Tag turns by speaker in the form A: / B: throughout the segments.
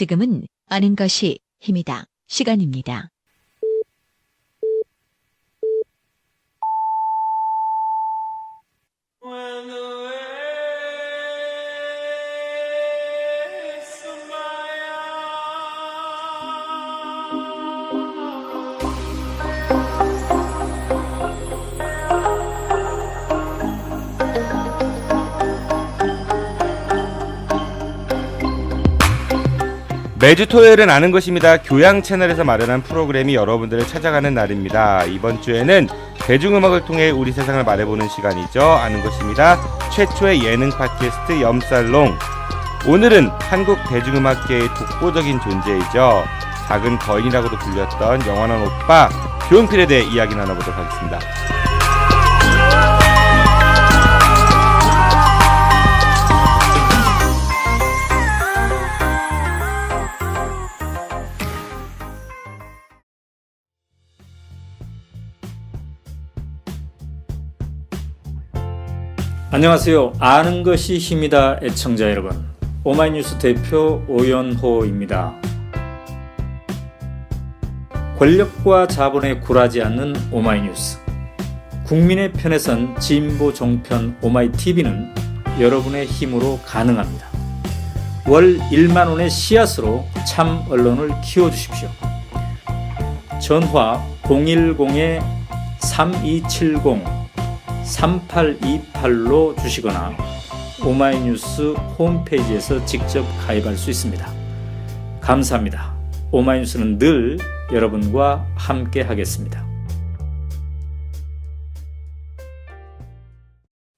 A: 지금은 아는 것이 힘이다. 시간입니다.
B: 매주 토요일은 아는 것입니다. 교양 채널에서 마련한 프로그램이 여러분들을 찾아가는 날입니다. 이번 주에는 대중음악을 통해 우리 세상을 말해보는 시간이죠. 아는 것입니다. 최초의 예능 팟캐스트 염살롱. 오늘은 한국 대중음악계의 독보적인 존재이죠. 작은 거인이라고도 불렸던 영원한 오빠 조용필에 대해 이야기 나눠보도록 하겠습니다.
C: 안녕하세요. 아는 것이 힘이다 애청자 여러분. 오마이뉴스 대표 오연호입니다. 권력과 자본에 굴하지 않는 오마이뉴스. 국민의 편에선 진보 종편 오마이TV는 여러분의 힘으로 가능합니다. 월 1만 원의 씨앗으로 참 언론을 키워주십시오. 전화 010-3270-3828로 주시거나 오마이뉴스 홈페이지에서 직접 가입할 수 있습니다. 감사합니다. 오마이뉴스는 늘 여러분과 함께 하겠습니다.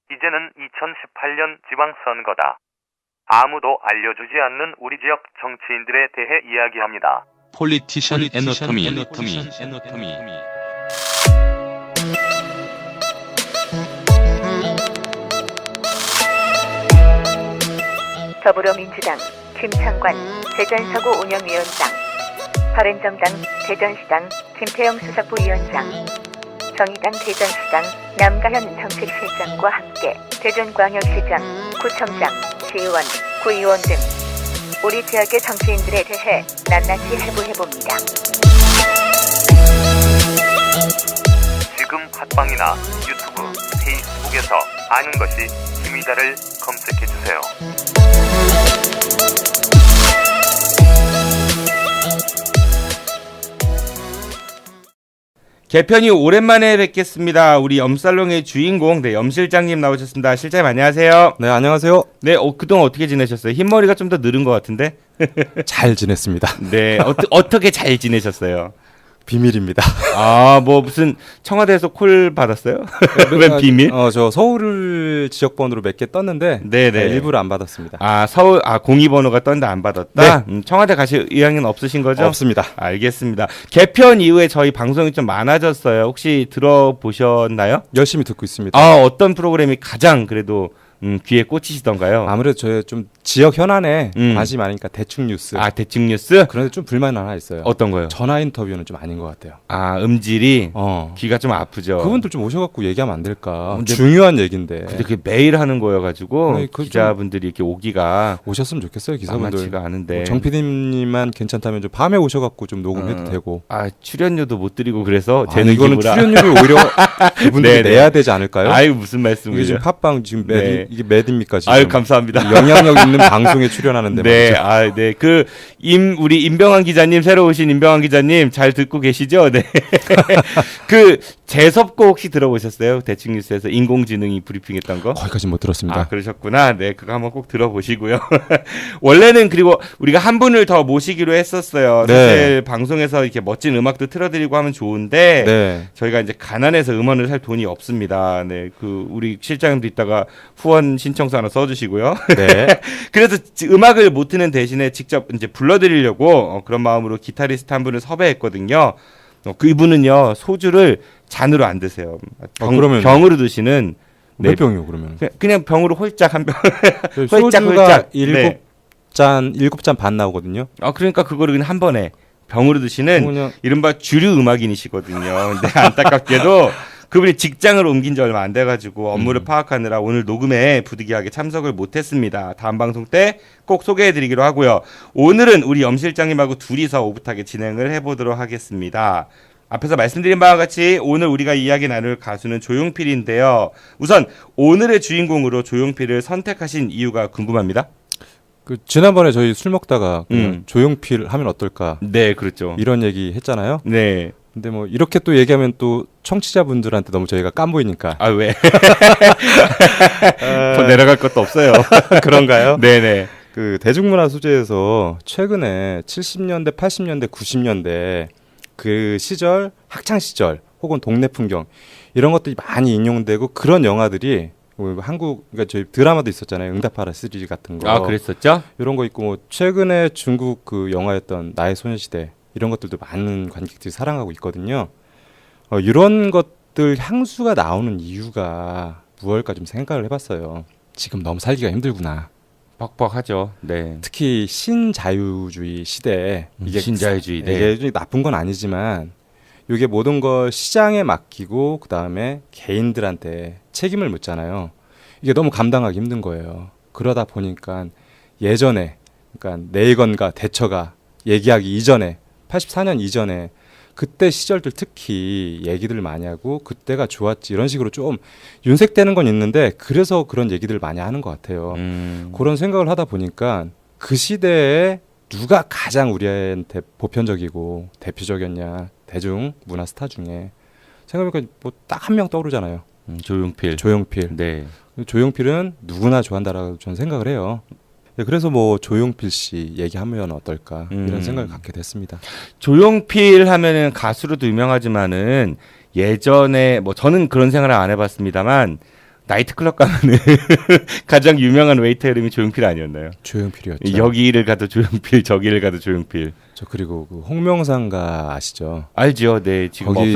D: 이제는 2018년 지방선거다. 아무도 알려주지 않는 우리 지역 정치인들에 대해 이야기합니다.
E: 폴리티션 애너토미.
F: 더불어민주당 김창관 대전서구 운영위원장, 바른정당 대전시당 김태영 수석부위원장, 정의당 대전시당 남가현 정책실장과 함께 대전광역시장, 구청장, 시의원, 구의원 등 우리 지역의 정치인들에 대해 낱낱이 해부해봅니다.
D: 지금 팟빵이나 유튜브, 페이스북에서 아는 것이 힘이다를 검색해주세요.
B: 개편이 오랜만에 뵙겠습니다. 우리 염살롱의 주인공 염 실장님 나오셨습니다. 실장님 안녕하세요.
G: 네, 안녕하세요.
B: 네, 그동안 어떻게 지내셨어요? 흰머리가 좀 더 늘은 것 같은데?
G: 잘 지냈습니다.
B: 네, 어떻게 잘 지내셨어요?
G: 비밀입니다.
B: 아, 뭐 무슨 청와대에서 콜 받았어요? 웬 비밀?
G: 저 서울 지역번호로 몇 개 떴는데
B: 네네.
G: 일부러 안 받았습니다.
B: 아, 공이번호가 떴는데 안 받았다? 네. 청와대 가실 의향은 없으신 거죠?
G: 없습니다.
B: 알겠습니다. 개편 이후에 저희 방송이 좀 많아졌어요. 혹시 들어보셨나요?
G: 열심히 듣고 있습니다.
B: 아, 어떤 프로그램이 가장 그래도 귀에 꽂히시던가요?
G: 아무래도 저희 좀 지역 현안에 관심이 많으니까 대충 뉴스.
B: 아, 대충 뉴스?
G: 그런데 좀 불만이 하나 있어요.
B: 어떤 거요?
G: 전화 인터뷰는 좀 아닌 것 같아요.
B: 아, 음질이 귀가 좀 아프죠.
G: 그분들 좀 오셔갖고 얘기하면 안 될까?
B: 근데,
G: 중요한 얘기인데.
B: 근데 그게 매일 하는 거여가지고
G: 네,
B: 기자분들이 이렇게 오기가
G: 오셨으면 좋겠어요, 기사분들.
B: 만만치가 않은데.
G: 뭐 정 PD님만 괜찮다면 좀 밤에 오셔갖고 좀 녹음해도 되고.
B: 아, 출연료도 못 드리고 그래서
G: 이거는 출연료를 오히려 그분들이 내야 되지 않을까요?
B: 아유, 무슨 말씀이에요?
G: 이게 지금 팟빵 지금 이게 매듭니까 지금?
B: 아유, 감사합니다.
G: 영향력 있는 방송에 출연하는데
B: 네,
G: 말이죠.
B: 아, 네, 우리 임병환 기자님, 새로 오신 임병환 기자님 잘 듣고 계시죠? 네. 재섭고 혹시 들어보셨어요? 대충 뉴스에서 인공지능이 브리핑했던 거?
G: 거기까지 못 들었습니다.
B: 아, 그러셨구나. 네, 그거 한번 꼭 들어보시고요. 원래는 그리고 우리가 한 분을 더 모시기로 했었어요.
G: 네.
B: 사실 방송에서 이렇게 멋진 음악도 틀어드리고 하면 좋은데
G: 네.
B: 저희가 이제 가난해서 음원을 살 돈이 없습니다. 네, 우리 실장님도 이따가 후원 신청서 하나 써주시고요.
G: 네.
B: 그래서 음악을 못 트는 대신에 직접 이제 불러드리려고 그런 마음으로 기타리스트 한 분을 섭외했거든요. 그분은요 소주를 잔으로 안 드세요. 병으로 드시는.
G: 몇 병이요 그러면?
B: 그냥 병으로 홀짝 한 병.
G: 소주가 7잔 반 나오거든요.
B: 그러니까 그거를 그냥 한 번에 병으로 드시는 이른바 주류 음악인이시거든요. 근데 안타깝게도 그분이 직장을 옮긴 지 얼마 안 돼가지고 업무를 파악하느라 오늘 녹음에 부득이하게 참석을 못했습니다. 다음 방송 때 꼭 소개해드리기로 하고요. 오늘은 우리 염 실장님하고 둘이서 오붓하게 진행을 해보도록 하겠습니다. 앞에서 말씀드린 바와 같이 오늘 우리가 이야기 나눌 가수는 조용필인데요. 우선 오늘의 주인공으로 조용필을 선택하신 이유가 궁금합니다.
G: 그 지난번에 저희 술 먹다가 그냥 조용필 하면 어떨까
B: 네, 그렇죠.
G: 이런 얘기 했잖아요.
B: 네.
G: 근데 뭐 이렇게 또 얘기하면 또 청취자분들한테 너무 저희가 깐보이니까
B: 아, 왜? 더 내려갈 것도 없어요.
G: 그런가요?
B: 네네.
G: 그 대중문화 소재에서 최근에 70년대, 80년대, 90년대 그 시절 학창 시절 혹은 동네 풍경 이런 것들이 많이 인용되고 그런 영화들이 뭐 한국 그러니까 저희 드라마도 있었잖아요. 응답하라 시리즈 같은 거.
B: 아, 그랬었죠?
G: 이런 거 있고 뭐 최근에 중국 그 영화였던 나의 소녀시대 이런 것들도 많은 관객들이 사랑하고 있거든요. 이런 것들 향수가 나오는 이유가 무엇일까 좀 생각을 해봤어요. 지금 너무 살기가 힘들구나.
B: 뻑뻑하죠. 네.
G: 특히 신자유주의 시대에 이게
B: 신자유주의. 네.
G: 이게 나쁜 건 아니지만 이게 모든 걸 시장에 맡기고 그 다음에 개인들한테 책임을 묻잖아요. 이게 너무 감당하기 힘든 거예요. 그러다 보니까 예전에 그러니까 내건과 대처가 얘기하기 이전에 84년 이전에 그때 시절들 특히 얘기들을 많이 하고 그때가 좋았지 이런 식으로 좀 윤색되는 건 있는데 그래서 그런 얘기들을 많이 하는 것 같아요. 그런 생각을 하다 보니까 그 시대에 누가 가장 우리한테 보편적이고 대표적이었냐 대중 문화 스타 중에 생각해보니까 뭐 딱 한 명 떠오르잖아요.
B: 조용필.
G: 조용필.
B: 네.
G: 조용필은 누구나 좋아한다라고 저는 생각을 해요. 네, 그래서 뭐 조용필 씨 얘기하면 어떨까 이런 생각을 갖게 됐습니다.
B: 조용필 하면은 가수로도 유명하지만은 예전에 뭐 저는 그런 생각을 안 해봤습니다만 나이트클럽 가면은 가장 유명한 웨이터 이름이 조용필 아니었나요?
G: 조용필이었죠.
B: 여기를 가도 조용필, 저기를 가도 조용필.
G: 저 그리고 그 홍명상가 아시죠?
B: 알죠. 네, 지금
G: 거기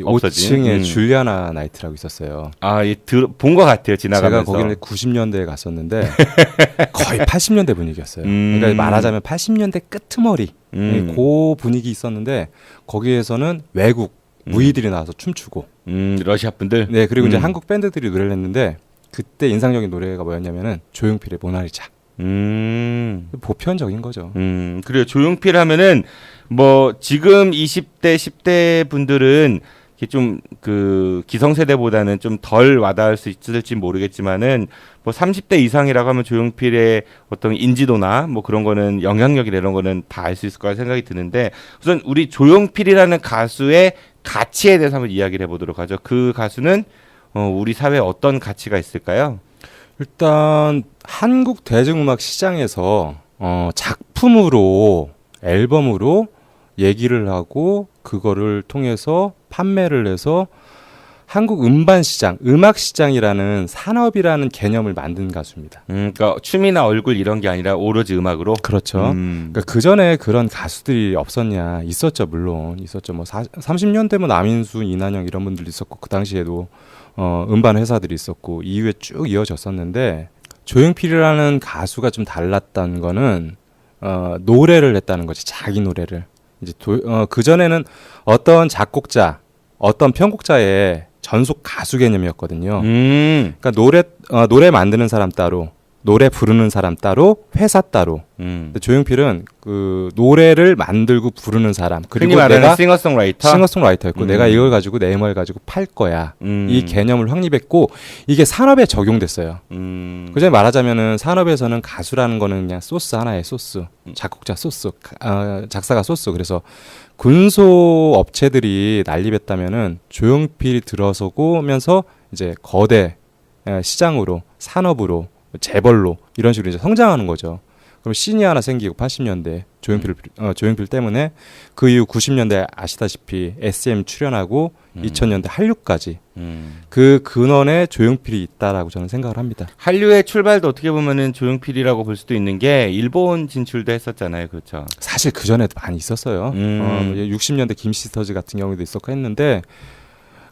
B: 없어진.
G: 5층에 줄리아나 나이트라고 있었어요.
B: 아, 본 것 같아요. 지나가면서.
G: 제가 거기를 90년대에 갔었는데 거의 80년대 분위기였어요. 그러니까 말하자면 80년대 끄트머리 그 분위기 있었는데 거기에서는 외국 무희들이 나와서 춤추고
B: 러시아 분들.
G: 네, 그리고 이제 한국 밴드들이 노래를 했는데 그때 인상적인 노래가 뭐였냐면은 조용필의 모나리자. 보편적인 거죠.
B: 그래요. 조용필 하면은 뭐 지금 20대, 10대 분들은 좀 그 기성세대보다는 좀 덜 와닿을 수 있을지 모르겠지만은 뭐 30대 이상이라고 하면 조용필의 어떤 인지도나 뭐 그런 거는 영향력이나 이런 거는 다 알 수 있을 거라 생각이 드는데 우선 우리 조용필이라는 가수의 가치에 대해서 한번 이야기를 해보도록 하죠. 그 가수는 우리 사회에 어떤 가치가 있을까요?
G: 일단 한국 대중음악 시장에서 작품으로 앨범으로 얘기를 하고 그거를 통해서 판매를 해서 한국 음반 시장, 음악 시장이라는 산업이라는 개념을 만든 가수입니다.
B: 그러니까 춤이나 얼굴 이런 게 아니라 오로지 음악으로.
G: 그렇죠. 그러니까 그 전에 그런 가수들이 없었냐? 있었죠, 물론 있었죠. 뭐 30년대 뭐 남인수, 이난영 이런 분들도 있었고 그 당시에도 음반 회사들이 있었고 이후에 쭉 이어졌었는데 조용필이라는 가수가 좀 달랐던 거는 노래를 했다는 거지, 자기 노래를. 이제 그 전에는 어떤 작곡자, 어떤 편곡자의 전속 가수 개념이었거든요. 그러니까 노래 만드는 사람 따로, 노래 부르는 사람 따로, 회사 따로. 근데 조용필은 그 노래를 만들고 부르는 사람, 그리고 내가 싱어송라이터였고 내가 이걸 가지고 내 음악을 가지고 팔 거야. 이 개념을 확립했고 이게 산업에 적용됐어요. 그 전에 말하자면은 산업에서는 가수라는 거는 그냥 소스 하나의 소스, 작곡자 소스, 작사가 소스. 그래서 군소 업체들이 난립했다면은 조용필이 들어서면서 이제 거대 시장으로, 산업으로, 재벌로 이런 식으로 이제 성장하는 거죠. 그럼 씬이 하나 생기고 80년대 조용필 때문에 그 이후 90년대 아시다시피 SM 출연하고 2000년대 한류까지 그 근원에 조용필이 있다라고 저는 생각을 합니다.
B: 한류의 출발도 어떻게 보면은 조용필이라고 볼 수도 있는 게 일본 진출도 했었잖아요, 그렇죠?
G: 사실 그 전에도 많이 있었어요. 60년대 김시스터즈 같은 경우도 있었고 했는데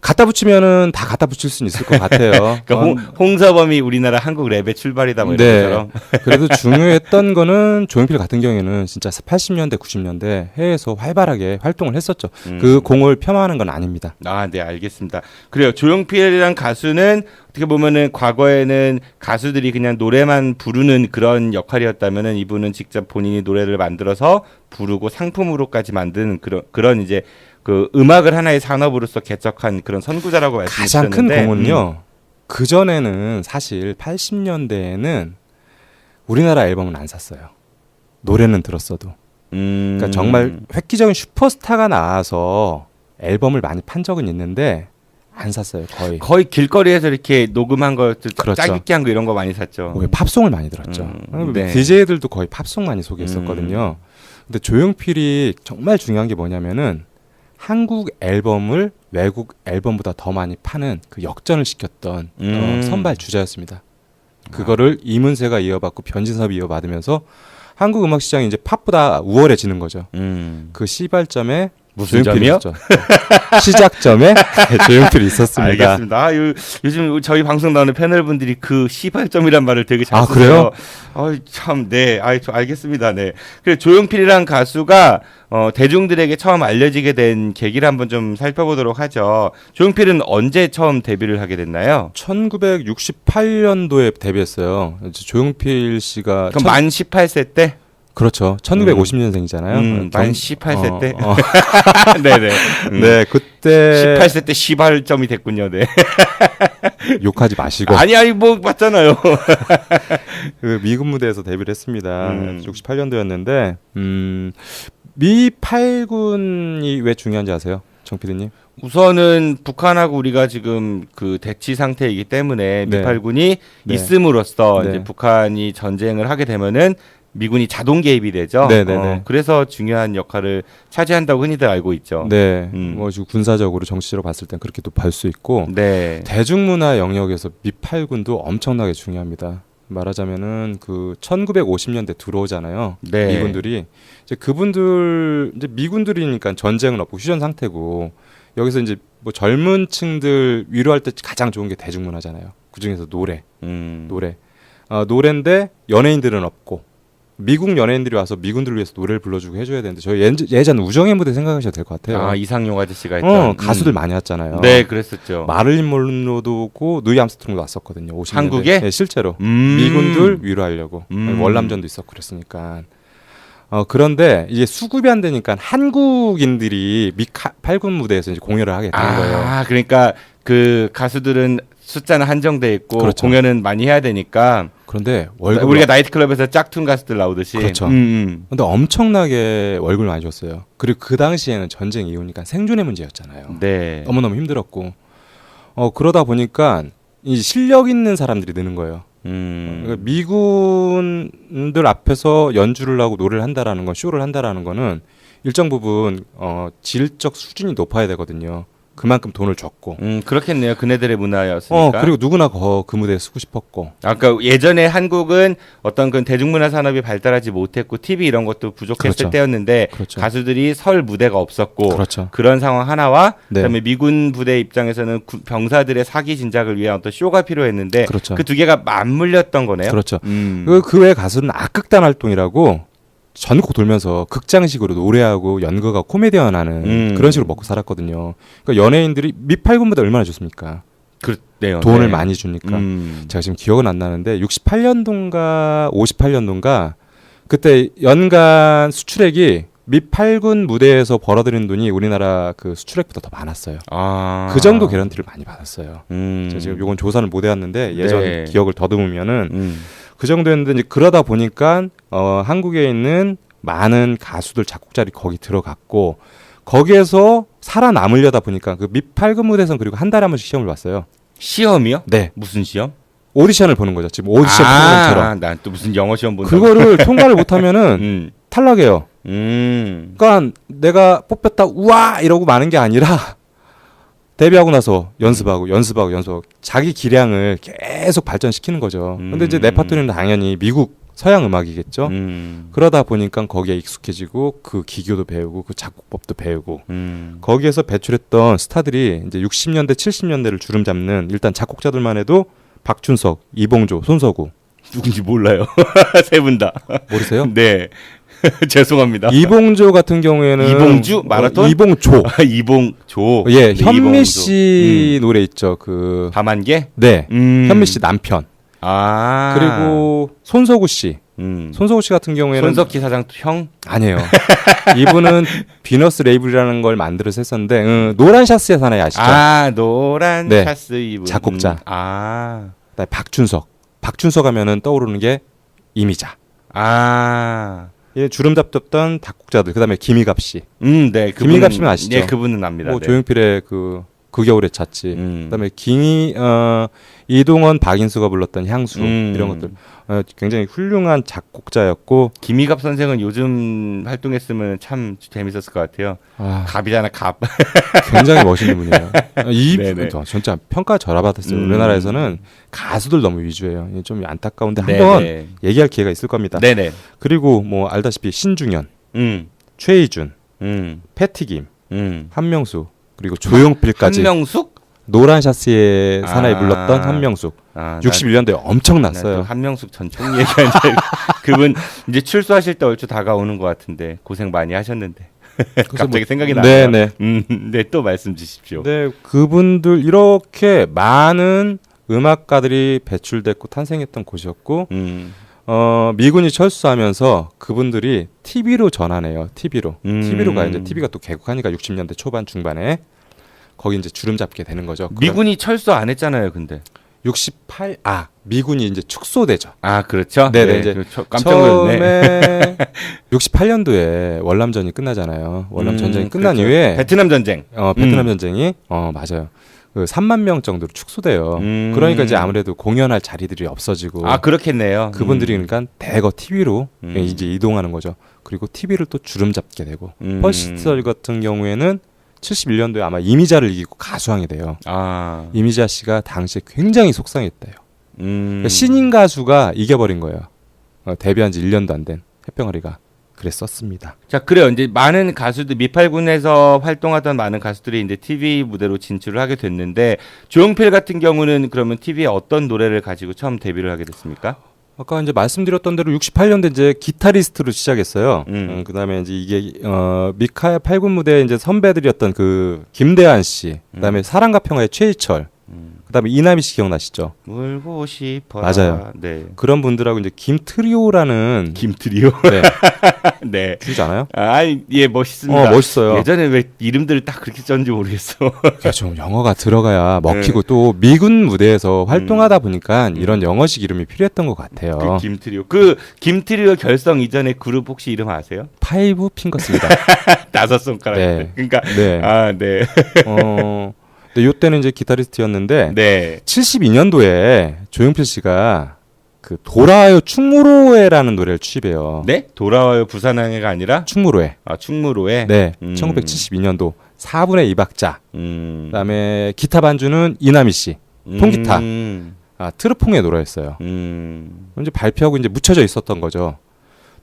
G: 갖다 붙이면은 다 갖다 붙일 수는 있을 것 같아요.
B: 그러니까 홍서범이 우리나라 한국 랩의 출발이다 뭐 이런
G: 네.
B: 것처럼.
G: 그래도 중요했던 거는 조용필 같은 경우에는 진짜 80년대, 90년대 해외에서 활발하게 활동을 했었죠. 그 공을 폄하하는 건 아닙니다.
B: 아, 네, 알겠습니다. 그래요. 조용필이란 가수는 어떻게 보면은 과거에는 가수들이 그냥 노래만 부르는 그런 역할이었다면은 이분은 직접 본인이 노래를 만들어서 부르고 상품으로까지 만드는 그런 이제 그 음악을 하나의 산업으로서 개척한 그런 선구자라고
G: 가장
B: 말씀드렸는데
G: 큰 공은요. 그 전에는 사실 80년대에는 우리나라 앨범은 안 샀어요. 노래는 들었어도. 그러니까 정말 획기적인 슈퍼스타가 나와서 앨범을 많이 판 적은 있는데 안 샀어요.
B: 거의 길거리에서 이렇게 녹음한 거
G: 그렇죠.
B: 짜깁기 한 거 이런 거 많이 샀죠.
G: 오히려 팝송을 많이 들었죠.
B: 네.
G: DJ들도 거의 팝송 많이 소개했었거든요. 근데 조용필이 정말 중요한 게 뭐냐면은 한국 앨범을 외국 앨범보다 더 많이 파는 그 역전을 시켰던 선발 주자였습니다. 그거를 이문세가 이어받고 변진섭이 이어받으면서 한국 음악 시장이 이제 팝보다 우월해지는 거죠.
B: 음.
G: 그 시발점에
B: 무슨
G: 조용필이
B: 점이요?
G: 있었죠. 시작점에 조용필이 있었습니다.
B: 알겠습니다. 아, 요즘 저희 방송 나오는 패널분들이 그 시발점이란 말을 되게 잘
G: 아,
B: 쓰세요. 참, 네. 저 알겠습니다. 네. 그래 조용필이란 가수가 대중들에게 처음 알려지게 된 계기를 한번 좀 살펴보도록 하죠. 조용필은 언제 처음 데뷔를 하게 됐나요?
G: 1968년도에 데뷔했어요. 조용필 씨가
B: 그럼 만 18세 때?
G: 그렇죠. 1950년생이잖아요.
B: 만 18세 때? 네네.
G: 네, 그때
B: 18세 때 시발점이 됐군요. 네.
G: 욕하지 마시고
B: 아니 뭐 맞잖아요.
G: 그 미군 무대에서 데뷔를 했습니다. 68년도였는데 미 8군이 왜 중요한지 아세요? 정PD님?
B: 우선은 북한하고 우리가 지금 그 대치 상태이기 때문에
G: 네.
B: 미8군이
G: 네.
B: 있음으로써
G: 네.
B: 이제 북한이 전쟁을 하게 되면은 미군이 자동 개입이 되죠.
G: 네네네.
B: 그래서 중요한 역할을 차지한다고 흔히들 알고 있죠.
G: 네,
B: 음.
G: 뭐 지금 군사적으로 정치적으로 봤을 땐 그렇게 또 볼 수 있고
B: 네.
G: 대중문화 영역에서 미 8군도 엄청나게 중요합니다. 말하자면은 그 1950년대 들어오잖아요.
B: 네.
G: 미군들이 이제 그분들 이제 미군들이니까 전쟁은 없고 휴전 상태고 여기서 이제 뭐 젊은층들 위로할 때 가장 좋은 게 대중문화잖아요. 그 중에서 노래. 노래인데 연예인들은 없고 미국 연예인들이 와서 미군들을 위해서 노래를 불러주고 해줘야 되는데 저희 예전 우정의 무대 생각하셔도 될 것 같아요.
B: 아 이상용 아저씨가 했던
G: 가수들 많이 왔잖아요.
B: 네, 그랬었죠.
G: 마를린 몰로도 오고 누이 암스트롱도 왔었거든요. 50년대.
B: 한국에?
G: 네, 실제로 미군들 위로하려고 월남전도 있었고 그랬으니까. 그런데 이제 수급이 안 되니까 한국인들이 미 8군 무대에서 이제 공연을 하게 된 거예요.
B: 아, 그러니까 그 가수들은 숫자는 한정돼 있고
G: 그렇죠.
B: 공연은 많이 해야 되니까.
G: 그런데 월급
B: 우리가 나이트클럽에서 짝퉁 가수들 나오듯이.
G: 그렇죠. 근데 엄청나게 월급을 많이 줬어요. 그리고 그 당시에는 전쟁 이후니까 생존의 문제였잖아요.
B: 네.
G: 너무너무 힘들었고. 그러다 보니까 이 실력 있는 사람들이 느는 거예요. 그러니까 미군들 앞에서 연주를 하고 노래를 한다라는 건 쇼를 한다라는 거는 일정 부분 질적 수준이 높아야 되거든요. 그만큼 돈을 줬고.
B: 그렇겠네요. 그네들의 문화였으니까.
G: 그리고 누구나 그 무대에 쓰고 싶었고.
B: 아까 예전에 한국은 어떤 그 대중문화 산업이 발달하지 못했고 TV 이런 것도 부족했을
G: 그렇죠.
B: 때였는데
G: 그렇죠.
B: 가수들이 설 무대가 없었고
G: 그렇죠.
B: 그런 상황 하나와
G: 네.
B: 그다음에 미군 부대 입장에서는 병사들의 사기 진작을 위한 어떤 쇼가 필요했는데
G: 그렇죠.
B: 그 두 개가 맞물렸던 거네요.
G: 그렇죠. 그 외 가수는 악극단 활동이라고 전국 돌면서 극장식으로 노래하고 연극하고 코미디언 하는 그런 식으로 먹고 살았거든요. 그러니까 연예인들이 미8군보다 얼마나 좋습니까?
B: 그렇네요.
G: 돈을
B: 네.
G: 많이 주니까. 제가 지금 기억은 안 나는데 68년도인가 58년도인가 그때 연간 수출액이 미8군 무대에서 벌어들인 돈이 우리나라 그 수출액보다 더 많았어요. 그 정도 개런티를 많이 받았어요. 제가 지금 요건 조사를 못 해왔는데 예전
B: 네.
G: 기억을 더듬으면은 그 정도였는데 이제 그러다 보니까 한국에 있는 많은 가수들 작곡자들이 거기 들어갔고 거기에서 살아남으려다 보니까 그 미8군 무대에서는 그리고 한 달에 한 번씩 시험을 봤어요.
B: 시험이요?
G: 네.
B: 무슨 시험?
G: 오디션을 보는 거죠. 지금 오디션 프로그램처럼.
B: 난 또 무슨 영어 시험 본다.
G: 그거를 통과를 못하면은 탈락해요. 그러니까 내가 뽑혔다 우와 이러고 마는 게 아니라 데뷔하고 나서 연습하고 자기 기량을 계속 발전시키는 거죠. 근데 이제 내 파트너는 당연히 미국 서양 음악이겠죠.
B: 음.
G: 그러다 보니까 거기에 익숙해지고 그 기교도 배우고 그 작곡법도 배우고 거기에서 배출했던 스타들이 이제 60년대 70년대를 주름 잡는 일단 작곡자들만 해도 박준석, 이봉조, 손석구.
B: 누군지 몰라요. 세 분 다.
G: 모르세요?
B: 네. 죄송합니다.
G: 이봉조 같은 경우에는
B: 이봉주? 마라톤?
G: 이봉조.
B: 이봉조.
G: 예,
B: 네,
G: 현미
B: 이봉조.
G: 씨 노래 있죠. 그
B: 밤안개?
G: 네. 현미 씨 남편.
B: 아.
G: 그리고 손석구 씨. 손석구 씨 같은 경우에는
B: 손석희 사장 형?
G: 아니에요. 이분은 비너스 레이블이라는 걸 만들어서 했었는데 노란 샤스의 사나이 아시죠?
B: 아, 노란
G: 네.
B: 샤스 이분.
G: 작곡자.
B: 아.
G: 그다음에 박준석 하면은 떠오르는 게 이미자.
B: 아.
G: 예, 주름 잡혔던 작곡자들. 그다음에 김희갑 씨.
B: 네.
G: 김희갑 씨는 아시죠?
B: 예, 그분은 압니다.
G: 뭐
B: 네.
G: 조용필의 그 겨울의 찻집. 그다음에 이동원, 박인수가 불렀던 향수 이런 것들 굉장히 훌륭한 작곡자였고
B: 김희갑 선생은 요즘 활동했으면 참 재밌었을 것 같아요. 갑이잖아, 갑.
G: 굉장히 멋있는 분이에요.
B: 네네.
G: 진짜 평가 절하받았어요. 우리나라에서는 가수들 너무 위주예요. 좀 안타까운데
B: 네네.
G: 한번 얘기할 기회가 있을 겁니다.
B: 네네.
G: 그리고 뭐 알다시피 신중현,
B: 음.
G: 최희준,
B: 음.
G: 패티김,
B: 음.
G: 한명수 그리고 조용필까지
B: 한명숙?
G: 노란 샤스의 사나이 불렀던 한명숙.
B: 아,
G: 61년도에 엄청났어요.
B: 한명숙 전 총 얘기하는 그분 이제 출소하실 때 얼추 다가오는 것 같은데 고생 많이 하셨는데 갑자기 생각이 나네요.
G: 네네.
B: 네, 또 말씀 주십시오.
G: 네, 그분들 이렇게 많은 음악가들이 배출됐고 탄생했던 곳이었고 미군이 철수하면서 그분들이 TV로 전환해요. TV로 가요. 이제 TV가 또 개국하니까 60년대 초반 중반에 거기 이제 주름 잡게 되는 거죠.
B: 미군이 철수 안 했잖아요, 근데.
G: 미군이 이제 축소되죠.
B: 아, 그렇죠.
G: 네네.
B: 네,
G: 이제
B: 깜짝 놀랐네.
G: 처음에 68년도에 월남전이 끝나잖아요. 월남 전쟁이 끝난
B: 그렇죠.
G: 이후에
B: 베트남 전쟁.
G: 베트남 전쟁이 맞아요. 그 3만 명 정도로 축소돼요. 그러니까 이제 아무래도 공연할 자리들이 없어지고.
B: 아, 그렇겠네요.
G: 그분들이 그러니까 대거 TV로 이제 이동하는 거죠. 그리고 TV를 또 주름 잡게 되고. 펄시스터 같은 경우에는 71년도에 아마 이미자를 이기고 가수왕이 돼요.
B: 아.
G: 이미자 씨가 당시에 굉장히 속상했대요. 그러니까 신인 가수가 이겨버린 거예요. 데뷔한 지 1년도 안 된 해병아리가 그랬었습니다.
B: 자, 그래요. 이제 많은 가수들 미팔군에서 활동하던 많은 가수들이 이제 TV 무대로 진출을 하게 됐는데 조용필 같은 경우는 그러면 TV에 어떤 노래를 가지고 처음 데뷔를 하게 됐습니까?
G: 아까 이제 말씀드렸던 대로 68년대 이제 기타리스트로 시작했어요. 그다음에 이제 이게 미카엘 8군 무대에 이제 선배들이었던 그 김대한 씨, 그다음에 사랑과 평화의 최희철, 그다음에 이남희 씨 기억나시죠?
B: 울고 싶어.
G: 맞아요.
B: 네.
G: 그런 분들하고 이제 김트리오라는
B: 김트리오.
G: 네.
B: 네.
G: 주지 않아요?
B: 아, 예, 멋있습니다.
G: 멋있어요.
B: 예전에 왜 이름들을 딱 그렇게 썼는지 모르겠어.
G: 좀 영어가 들어가야 먹히고 또 미군 무대에서 활동하다 보니까 이런 영어식 이름이 필요했던 것 같아요.
B: 그 김트리오. 그 김트리오 결성 이전에 그룹 혹시 이름 아세요?
G: 파이브 핑거스입니다.
B: 5손가락.
G: 네.
B: 그러니까
G: 네.
B: 아, 네.
G: 근데 이때는 이제 기타리스트였는데
B: 네.
G: 72년도에 조용필 씨가 그 돌아와요 충무로에라는 노래를 취입해요.
B: 네? 돌아와요 부산항해가 아니라
G: 충무로에.
B: 아, 충무로에.
G: 네. 1972년도 4분의 2박자. 그다음에 기타 반주는 이남희 씨. 통기타. 트르퐁의 노래였어요. 이제 발표하고 이제 묻혀져 있었던 거죠.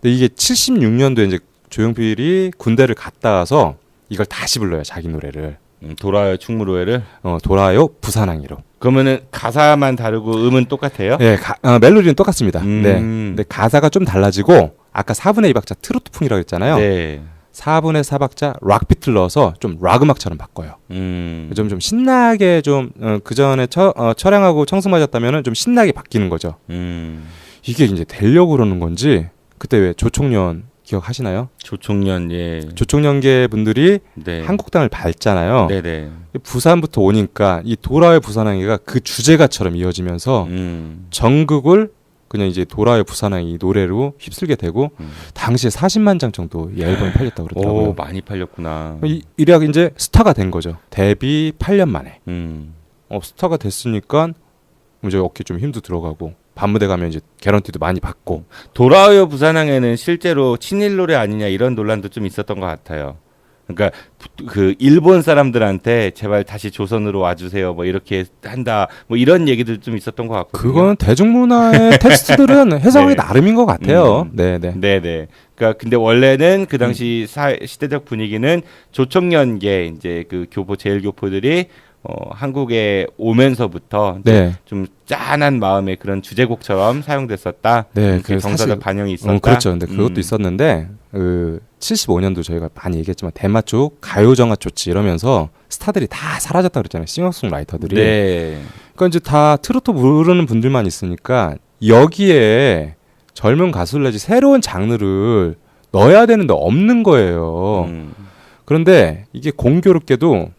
G: 근데 이게 76년도에 이제 조용필이 군대를 갔다 와서 이걸 다시 불러요. 자기 노래를.
B: 돌아와요 충무로에를.
G: 돌아요 부산항이로.
B: 그러면은 가사만 다르고 음은 똑같아요?
G: 네, 멜로디는 똑같습니다. 네. 근데 가사가 좀 달라지고 아까 4분의 2박자 트로트풍이라고 했잖아요.
B: 네.
G: 4분의 4박자 락비트를 넣어서 좀 락 음악처럼 바꿔요. 좀 신나게 좀 그 전에 처량하고 청승맞았다면은 좀 신나게 바뀌는 거죠. 이게 이제 되려고 그러는 건지 그때 왜 조총련 기억하시나요?
B: 조총련, 예.
G: 조총련계 분들이
B: 네.
G: 한국당을 밟잖아요.
B: 네네.
G: 부산부터 오니까 이 돌아와요 부산항이가 그 주제가처럼 이어지면서 전극을 그냥 이제 돌아와요 부산항이 노래로 휩쓸게 되고 당시에 40만 장 정도 이 앨범이 팔렸다고 그러더라고요.
B: 오, 많이 팔렸구나.
G: 이래야 이제 스타가 된 거죠. 데뷔 8년 만에. 스타가 됐으니까 이제 어깨 좀 힘도 들어가고 밤무대 가면 이제 개런티도 많이 받고.
B: 돌아와요 부산항에는 실제로 친일 노래 아니냐 이런 논란도 좀 있었던 것 같아요. 그러니까 그 일본 사람들한테 제발 다시 조선으로 와주세요. 뭐 이렇게 한다. 뭐 이런 얘기들 좀 있었던 것 같거든요.
G: 그건 대중문화의 텍스트들은 해석이
B: 네.
G: 나름인 것 같아요. 네네.
B: 네네. 그러니까 근데 원래는 그 당시 시대적 분위기는 조총련계 이제 그 교포 제일교포들이 한국에 오면서부터 이제
G: 네.
B: 좀 짠한 마음의 그런 주제곡처럼 사용됐었다.
G: 네,
B: 그 정서적
G: 사실-
B: 반영이 있었다.
G: 그렇죠. 근데 그것도 있었는데 75년도 저희가 많이 얘기했지만 대마초 가요정화 조치 이러면서 스타들이 다 사라졌다 그랬잖아요. 싱어송라이터들이.
B: 네.
G: 그러니까 이제 다 트로트 부르는 분들만 있으니까 여기에 젊은 가수를 내지 새로운 장르를 넣어야 되는데 없는 거예요. 그런데 이게 공교롭게도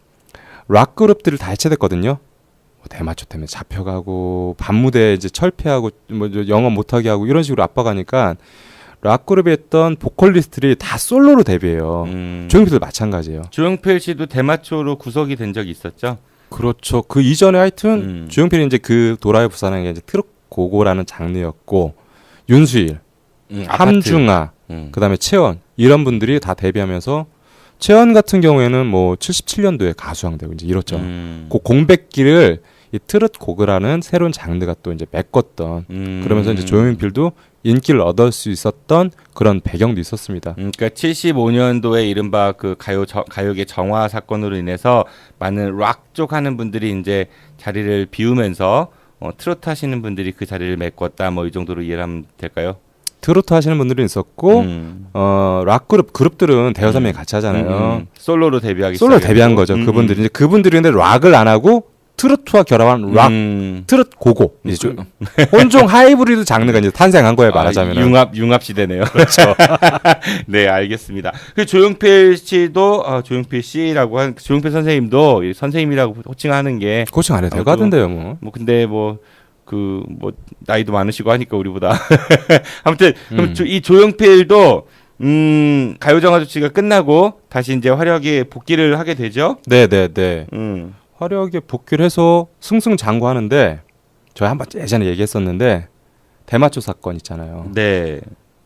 G: 락 그룹들을 다 해체됐거든요. 뭐 대마초 때문에 잡혀가고 밤무대 이제 철폐하고 뭐 영업 못하게 하고 이런 식으로 압박하니까 락 그룹에 했던 보컬리스트들이 다 솔로로 데뷔해요. 조용필도 마찬가지예요.
B: 조용필 씨도 대마초로 구속이 된 적이 있었죠.
G: 그렇죠. 그 이전에 하여튼 조용필이 이제 그 도라의 부산한 게 이제 트롯 고고라는 장르였고 윤수일, 함중아, 그다음에 채원 이런 분들이 다 데뷔하면서 채원 같은 경우에는 뭐 77년도에 가수왕되고 이제 이렇죠. 그 공백기를 이 트롯 고그라는 새로운 장르가 또 이제 메꿨던 그러면서 이제 조용필도 인기를 얻을 수 있었던 그런 배경도 있었습니다.
B: 그러니까 75년도에 이른바 그 가요계 정화 사건으로 인해서 많은 락 쪽 하는 분들이 이제 자리를 비우면서 트로트 하시는 분들이 그 자리를 메꿨다. 뭐 이 정도로 이해를 하면 될까요?
G: 트로트 하시는 분들이 있었고 락 그룹들은 대여섯 명이 같이 하잖아요.
B: 솔로로 데뷔하기
G: 솔로
B: 시작했고.
G: 데뷔한 거죠. 그분들이 이제 그분들이 근데 락을 안 하고 트로트와 결합한 락 트롯 고고 이제 좀 혼종 하이브리드 장르가 이제 탄생한 거예요. 말하자면
B: 융합 시대네요. 그렇죠. 네, 알겠습니다. 그 조용필 씨도 조용필 씨라고 한 조용필 선생님도 이 선생님이라고 호칭하는 게
G: 코칭 안 해도 될 것 같은데요, 뭐.
B: 뭐 근데 뭐 나이도 많으시고 하니까 우리보다 아무튼 그럼 이 조용필도 가요정화 조치가 끝나고 다시 이제 화려하게 복귀를 하게 되죠.
G: 네. 화려하게 복귀를 해서 승승장구하는데 저희 한번 예전에 얘기했었는데 대마초 사건 있잖아요.
B: 네.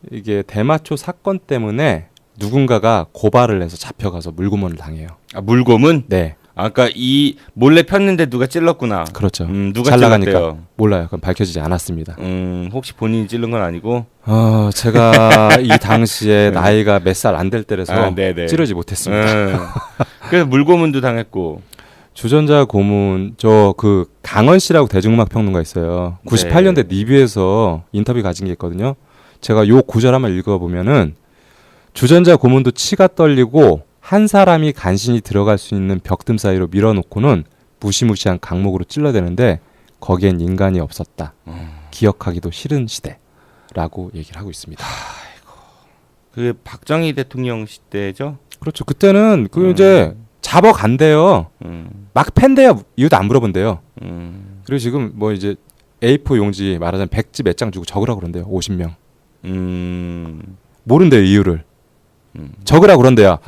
G: 이게 대마초 사건 때문에 누군가가 고발을 해서 잡혀가서 물고문을 당해요.
B: 물고문?
G: 네.
B: 아까 이 몰래 폈는데 누가 찔렀구나.
G: 그렇죠.
B: 누가
G: 잘 나가니까
B: 찔렀대요?
G: 몰라요. 그건 밝혀지지 않았습니다.
B: 혹시 본인이 찔른 건 아니고?
G: 제가 이 당시에 나이가 몇 살 안 될 때라서 찌르지 못했습니다.
B: 그래서 물고문도 당했고.
G: 주전자 고문 저 그 강원 씨라고 대중음악 평론가 있어요. 98년대 리뷰에서 인터뷰 가진 게 있거든요. 제가 요 구절 한번 읽어보면은 주전자 고문도 치가 떨리고 한 사람이 간신히 들어갈 수 있는 벽틈 사이로 밀어놓고는 무시무시한 강목으로 찔러대는데 거기엔 인간이 없었다. 기억하기도 싫은 시대라고 얘기를 하고 있습니다.
B: 그 박정희 대통령 시대죠?
G: 그렇죠. 그때는 그 이제 잡아간대요. 막 팬대요. 이유도 안 물어본대요. 그리고 지금 뭐 이제 A4 용지 말하자면 100지 몇 장 주고 적으라고 그런대요. 50명. 모른대요. 이유를. 적으라고 그런대요.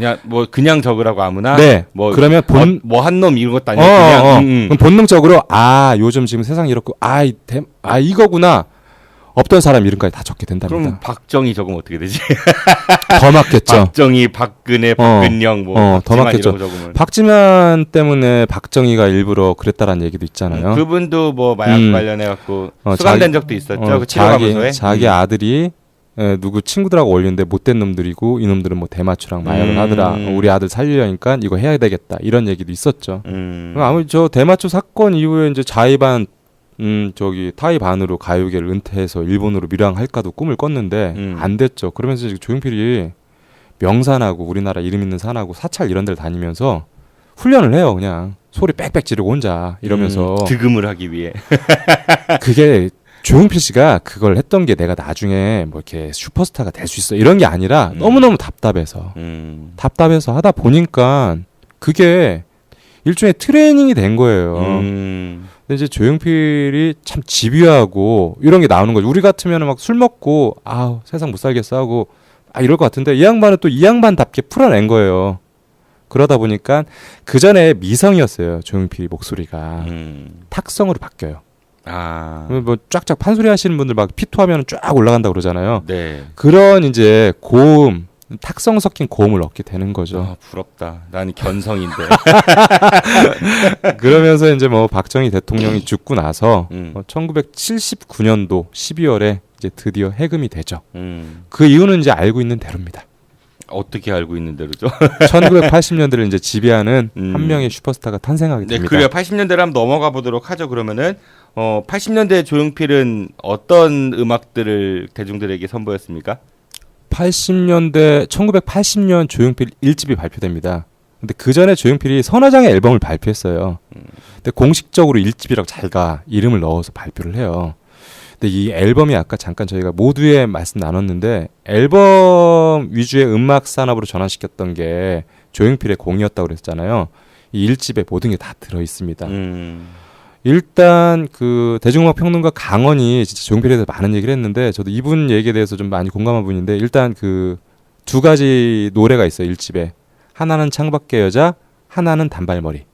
B: 그냥 적으라고 아무나.
G: 네.
B: 뭐
G: 그러면
B: 한 놈 이런 것도 아니고 그냥.
G: 그럼 본능적으로 요즘 지금 세상이 이렇고 이거구나. 없던 사람 이름까지 다 적게 된답니다.
B: 그럼 박정희 적으면 어떻게 되지?
G: 더 맞겠죠.
B: 박정희, 박근혜, 박근영
G: 더 맞겠죠. 박지만 때문에 박정희가 일부러 그랬다라는 얘기도 있잖아요.
B: 그분도 뭐 마약 관련해 갖고 수감된 적도 있었죠. 그
G: 자기 아들이 누구 친구들하고 어울리는데 못된 놈들이고 이놈들은 뭐 대마초랑 마약을 하더라. 우리 아들 살리려니까 이거 해야 되겠다. 이런 얘기도 있었죠. 아무리 저 대마초 사건 이후에 이제 자의반 타이반으로 가요계를 은퇴해서 일본으로 밀항할까도 꿈을 꿨는데 안 됐죠. 그러면서 지금 조용필이 명산하고 우리나라 이름 있는 산하고 사찰 이런 데를 다니면서 훈련을 해요. 그냥 소리 빽빽 지르고 혼자 이러면서
B: 득음을 하기 위해.
G: 그게 조용필 씨가 그걸 했던 게 내가 나중에 뭐 이렇게 슈퍼스타가 될 수 있어 이런 게 아니라 너무너무 답답해서 하다 보니까 그게 일종의 트레이닝이 된 거예요. 근데 이제 조용필이 참 집요하고 이런 게 나오는 거죠. 우리 같으면 막 술 먹고 세상 못 살겠어 하고 이럴 것 같은데 이 양반은 또 이 양반답게 풀어낸 거예요. 그러다 보니까 그 전에 미성이었어요. 조용필 목소리가 탁성으로 바뀌어요. 뭐 쫙쫙 판소리 하시는 분들 막 피토하면 쫙 올라간다 그러잖아요.
B: 네.
G: 그런 이제 고음 탁성 섞인 고음을 얻게 되는 거죠.
B: 아, 부럽다. 난 견성인데.
G: 그러면서 이제 뭐 박정희 대통령이 죽고 나서 1979년도 12월에 이제 드디어 해금이 되죠. 그 이유는 이제 알고 있는 대로입니다.
B: 어떻게 알고 있는 대로죠?
G: 1980년대를 이제 지배하는 한 명의 슈퍼스타가 탄생하게
B: 네,
G: 됩니다.
B: 그래요. 80년대로 한번 넘어가 보도록 하죠. 그러면은 80년대 조용필은 어떤 음악들을 대중들에게 선보였습니까?
G: 1980년 조용필 1집이 발표됩니다. 근데 그 전에 조용필이 서너 장의 앨범을 발표했어요. 근데 공식적으로 1집이라고 자기가 이름을 넣어서 발표를 해요. 근데 이 앨범이 아까 잠깐 저희가 모두의 말씀 나눴는데 앨범 위주의 음악 산업으로 전환시켰던 게 조용필의 공이었다고 그랬잖아요. 이 1집에 모든 게 다 들어 있습니다. 일단 그 대중음악 평론가 강원이 진짜 조용필에 대해서 많은 얘기를 했는데 저도 이분 얘기에 대해서 좀 많이 공감한 분인데 일단 그 두 가지 노래가 있어요. 1집에. 하나는 창밖의 여자, 하나는 단발머리.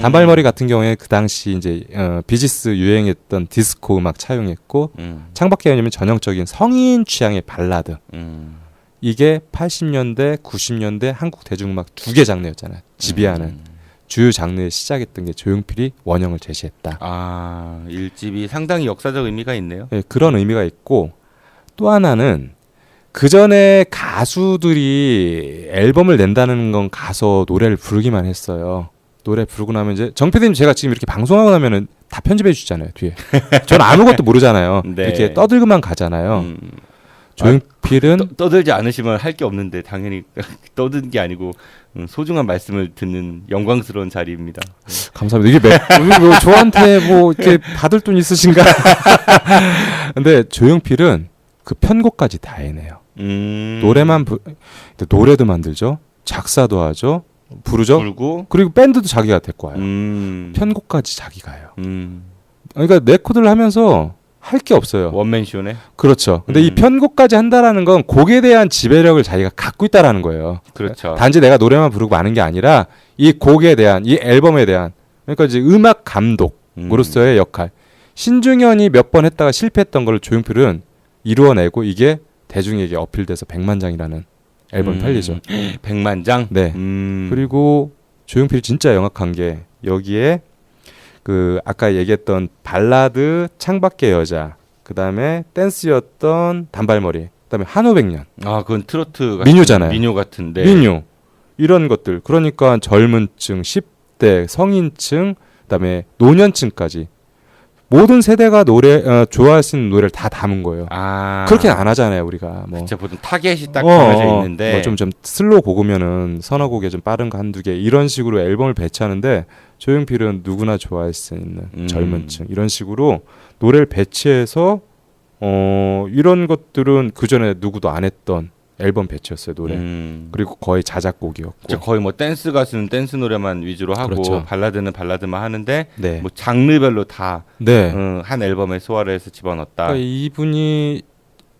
G: 단발머리 같은 경우에 그 당시 이제 비지스 유행했던 디스코 음악 차용했고 창밖의 여자면 전형적인 성인 취향의 발라드. 이게 80년대, 90년대 한국 대중음악 두 개 장르였잖아요. 지배하는 주요 장르에 시작했던 게 조용필이 원형을 제시했다.
B: 아, 1집이 상당히 역사적 의미가 있네요.
G: 네, 그런 의미가 있고 또 하나는 그 전에 가수들이 앨범을 낸다는 건 가서 노래를 부르기만 했어요. 노래 부르고 나면 이제 정 PD님 제가 지금 이렇게 방송하고 나면은 다 편집해 주시잖아요 뒤에. 전 아무것도 모르잖아요.
B: 네.
G: 이렇게 떠들고만 가잖아요. 조용필은
B: 떠들지 않으시면 할 게 없는데 당연히 떠든 게 아니고 소중한 말씀을 듣는 영광스러운 자리입니다.
G: 감사합니다. 이게 뭐 저한테 뭐 이렇게 받을 돈 있으신가? 근데 조용필은 그 편곡까지 다 해내요. 노래도 만들죠. 작사도 하죠. 부르죠.
B: 불고
G: 그리고 밴드도 자기가 데리고 와요. 편곡까지 자기가 해요. 그러니까 레코드를 하면서 할 게 없어요.
B: 원맨쇼네.
G: 그렇죠. 근데 이 편곡까지 한다라는 건 곡에 대한 지배력을 자기가 갖고 있다라는 거예요.
B: 그렇죠.
G: 단지 내가 노래만 부르고 마는 게 아니라 이 곡에 대한 이 앨범에 대한 그러니까 이제 음악 감독으로서의 역할. 신중현이 몇 번 했다가 실패했던 걸 조용필은 이루어내고 이게 대중에게 어필돼서 100만 장이라는 앨범이 팔리죠.
B: 100만 장?
G: 네. 그리고 조용필이 진짜 영악한 게 여기에 그 아까 얘기했던 발라드 창밖의 여자, 그다음에 댄스였던 단발머리, 그다음에 한오백년.
B: 아, 그건 트로트 같은
G: 민요잖아요.
B: 민요 같은데.
G: 민요. 이런 것들. 그러니까 젊은 층, 10대, 성인층, 그다음에 노년층까지 모든 세대가 좋아할 수 있는 노래를 다 담은 거예요.
B: 아.
G: 그렇게 안 하잖아요, 우리가. 뭐.
B: 진짜 보통 타겟이 딱 정해져 있는데.
G: 뭐 좀 슬로우 곡이면은 서너 곡에 좀 빠른 거 한두 개 이런 식으로 앨범을 배치하는데 조용필은 누구나 좋아할 수 있는 젊은 층 이런 식으로 노래를 배치해서 이런 것들은 그 전에 누구도 안 했던 앨범 배치였어요, 노래. 그리고 거의 자작곡이었고.
B: 거의 뭐 댄스 가수는 댄스 노래만 위주로 하고
G: 그렇죠.
B: 발라드는 발라드만 하는데
G: 네.
B: 뭐 장르별로 다
G: 네.
B: 한 앨범에 소화를 해서 집어넣었다.
G: 그러니까 이분이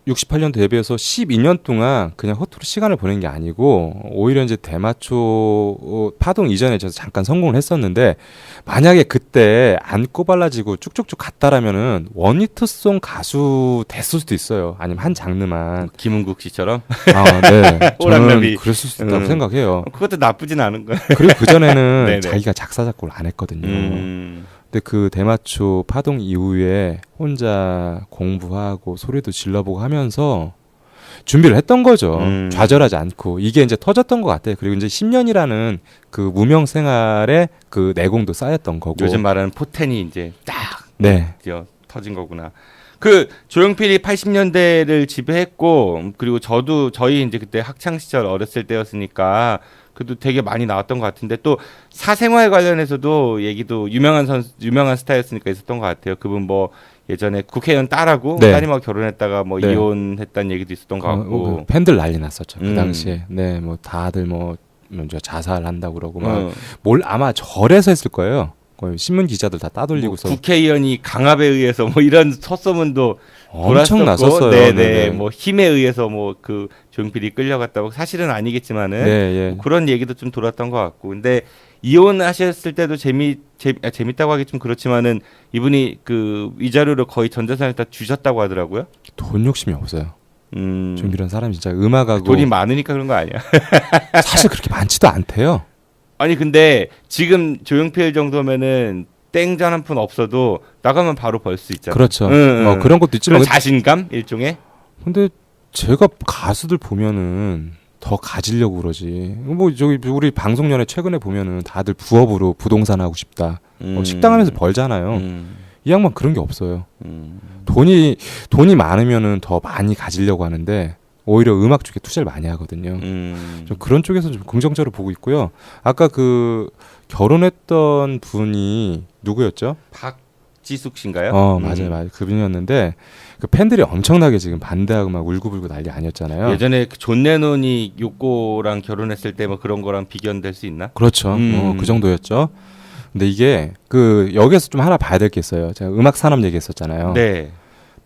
G: 68년 데뷔해서 12년 동안 그냥 허투루 시간을 보낸 게 아니고 오히려 이제 대마초 파동 이전에 저 잠깐 성공을 했었는데 만약에 그때 안 꼬발라지고 쭉쭉쭉 갔다라면은 원히트송 가수 됐을 수도 있어요. 아니면 한 장르만.
B: 김은국 씨처럼.
G: 아, 네.
B: 오락내비.
G: 저는 그랬을 수 있다고 생각해요.
B: 그것도 나쁘진 않은 거예요.
G: 그리고 그 전에는
B: 네네.
G: 자기가 작사 작곡을 안 했거든요. 근데 그 대마초 파동 이후에 혼자 공부하고 소리도 질러보고 하면서 준비를 했던 거죠. 좌절하지 않고. 이게 이제 터졌던 것 같아요. 그리고 이제 10년이라는 그 무명 생활에 그 내공도 쌓였던 거고.
B: 요즘 말하는 포텐이 이제 딱
G: 네.
B: 터진 거구나. 그 조용필이 80년대를 지배했고 그리고 저희 이제 그때 학창 시절 어렸을 때였으니까 그래도 되게 많이 나왔던 것 같은데 또 사생활 관련해서도 얘기도 유명한 스타였으니까 있었던 것 같아요. 그분 뭐 예전에 국회의원 딸하고
G: 네.
B: 따님하고 결혼했다가 뭐
G: 네.
B: 이혼했다는 얘기도 있었던 것 같고.
G: 팬들 난리 났었죠. 그 당시에. 네, 뭐 다들 뭐 먼저 자살한다고 그러고 막 아마 절에서 했을 거예요. 거의 신문 기자들 다 따돌리고서
B: 뭐 국회의원이 강압에 의해서 뭐 이런 헛소문도
G: 엄청 났었어요.
B: 네네.
G: 네네.
B: 뭐 힘에 의해서 뭐 그 조용필이 끌려갔다고 사실은 아니겠지만은
G: 네, 예.
B: 뭐 그런 얘기도 좀 돌았던 것 같고. 근데 이혼하셨을 때도 재밌다고 하기 좀 그렇지만은 이분이 그 위자료를 거의 전 재산을 다 주셨다고 하더라고요.
G: 돈 욕심이 없어요. 조용필이라는 사람이 진짜 음악하고
B: 돈이 많으니까 그런 거 아니야?
G: 사실 그렇게 많지도 않대요.
B: 아니 근데 지금 조용필 정도면은 땡전 한 푼 없어도 나가면 바로 벌 수 있잖아.
G: 그렇죠.
B: 응.
G: 그런 것도 있지만
B: 그런 자신감 일종의.
G: 근데 제가 가수들 보면은 더 가지려고 그러지. 뭐 저기 우리 방송연예 최근에 보면은 다들 부업으로 부동산 하고 싶다. 식당 하면서 벌잖아요. 이 양반 그런 게 없어요. 돈이 많으면은 더 많이 가지려고 하는데 오히려 음악 쪽에 투자를 많이 하거든요. 좀 그런 쪽에서 좀 긍정적으로 보고 있고요. 아까 그 결혼했던 분이 누구였죠?
B: 박지숙 씨인가요?
G: 맞아요. 그분이었는데 그 팬들이 엄청나게 지금 반대하고 막 울고불고 난리 아니었잖아요.
B: 예전에 그 존 레논이 요코랑 결혼했을 때 뭐 그런 거랑 비견될 수 있나?
G: 그렇죠. 그 정도였죠. 근데 이게 그 여기에서 좀 하나 봐야 될 게 있어요. 제가 음악 산업 얘기했었잖아요.
B: 네.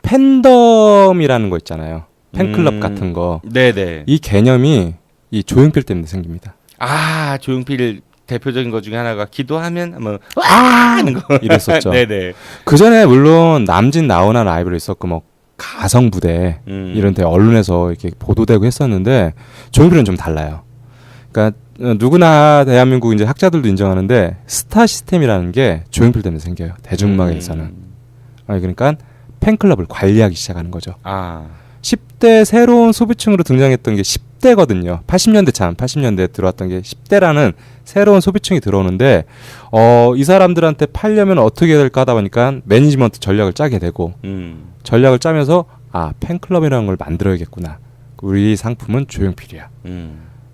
G: 팬덤이라는 거 있잖아요. 팬클럽 같은 거.
B: 네네.
G: 이 개념이 이 조용필 때문에 생깁니다.
B: 아 조용필 대표적인 것 중에 하나가 기도하면 뭐 하는 거
G: 이랬었죠.
B: 네네.
G: 그 전에 물론 남진 나훈아 라이브로 있었고 뭐 가성 부대 이런 데 언론에서 이렇게 보도되고 했었는데 조용필은 좀 달라요. 그러니까 누구나 대한민국 이제 학자들도 인정하는데 스타 시스템이라는 게 조용필 때문에 생겨요. 대중음악에서는. 그러니까 팬클럽을 관리하기 시작하는 거죠. 10대 새로운 소비층으로 등장했던 게 10대거든요. 80년대에 들어왔던 게 10대라는 새로운 소비층이 들어오는데 이 사람들한테 팔려면 어떻게 될까 하다 보니까 매니지먼트 전략을 짜게 되고 전략을 짜면서 팬클럽이라는 걸 만들어야겠구나. 우리 상품은 조용필이야.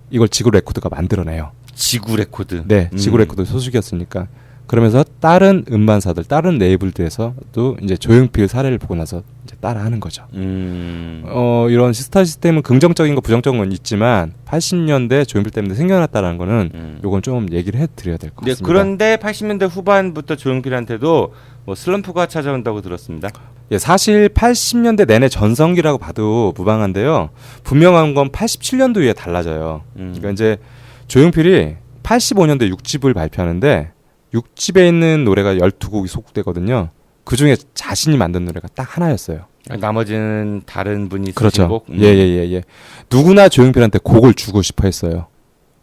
G: 이걸 지구 레코드가 만들어내요.
B: 지구 레코드.
G: 네, 지구 레코드 소속이었으니까. 그러면서 다른 음반사들, 다른 레이블들에서도 이제 조용필 사례를 보고 나서 이제 따라하는 거죠. 이런 스타 시스템은 긍정적인 거, 부정적인 건 있지만 80년대 조용필 때문에 생겨났다는 거는 요건 좀 얘기를 해드려야 될 것 같습니다.
B: 그런데 80년대 후반부터 조용필한테도 뭐 슬럼프가 찾아온다고 들었습니다.
G: 예, 사실 80년대 내내 전성기라고 봐도 무방한데요. 분명한 건 87년도 이후에 달라져요. 그러니까 이제 조용필이 85년도에 6집을 발표하는데 6집에 있는 노래가 12곡이 소개되거든요. 그중에 자신이 만든 노래가 딱 하나였어요.
B: 나머지는 다른 분이 쓰신
G: 그렇죠.
B: 곡?
G: 예. 누구나 조용필한테 곡을 주고 싶어 했어요.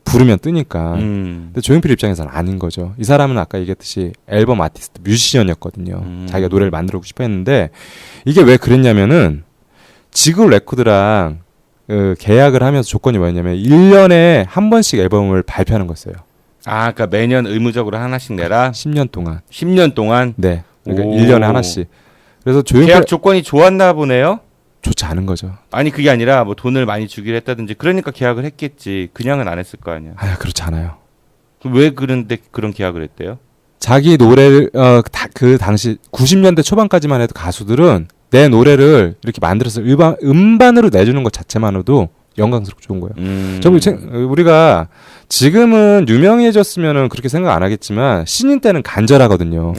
G: 부르면 뜨니까. 근데 조용필 입장에서는 아닌 거죠. 이 사람은 아까 얘기했듯이 앨범 아티스트, 뮤지션이었거든요. 자기가 노래를 만들고 싶어 했는데 이게 왜 그랬냐면은 지구 레코드랑 계약을 하면서 조건이 뭐였냐면 1년에 한 번씩 앨범을 발표하는 거였어요.
B: 그러니까 매년 의무적으로 하나씩 내라?
G: 10년 동안.
B: 10년 동안?
G: 네. 그러니까 1년에 하나씩. 그래서 조용필
B: 계약 조건이 좋았나 보네요?
G: 좋지 않은 거죠.
B: 아니 그게 아니라 뭐 돈을 많이 주기로 했다든지 그러니까 계약을 했겠지. 그냥은 안 했을 거 아니야.
G: 그렇지 않아요.
B: 왜 그런데 그런 계약을 했대요?
G: 자기 노래를 그 당시 90년대 초반까지만 해도 가수들은 내 노래를 이렇게 만들어서 음반으로 내주는 것 자체만으로도 영광스럽고 좋은 거예요. 우리가 지금은 유명해졌으면 그렇게 생각 안 하겠지만 신인 때는 간절하거든요.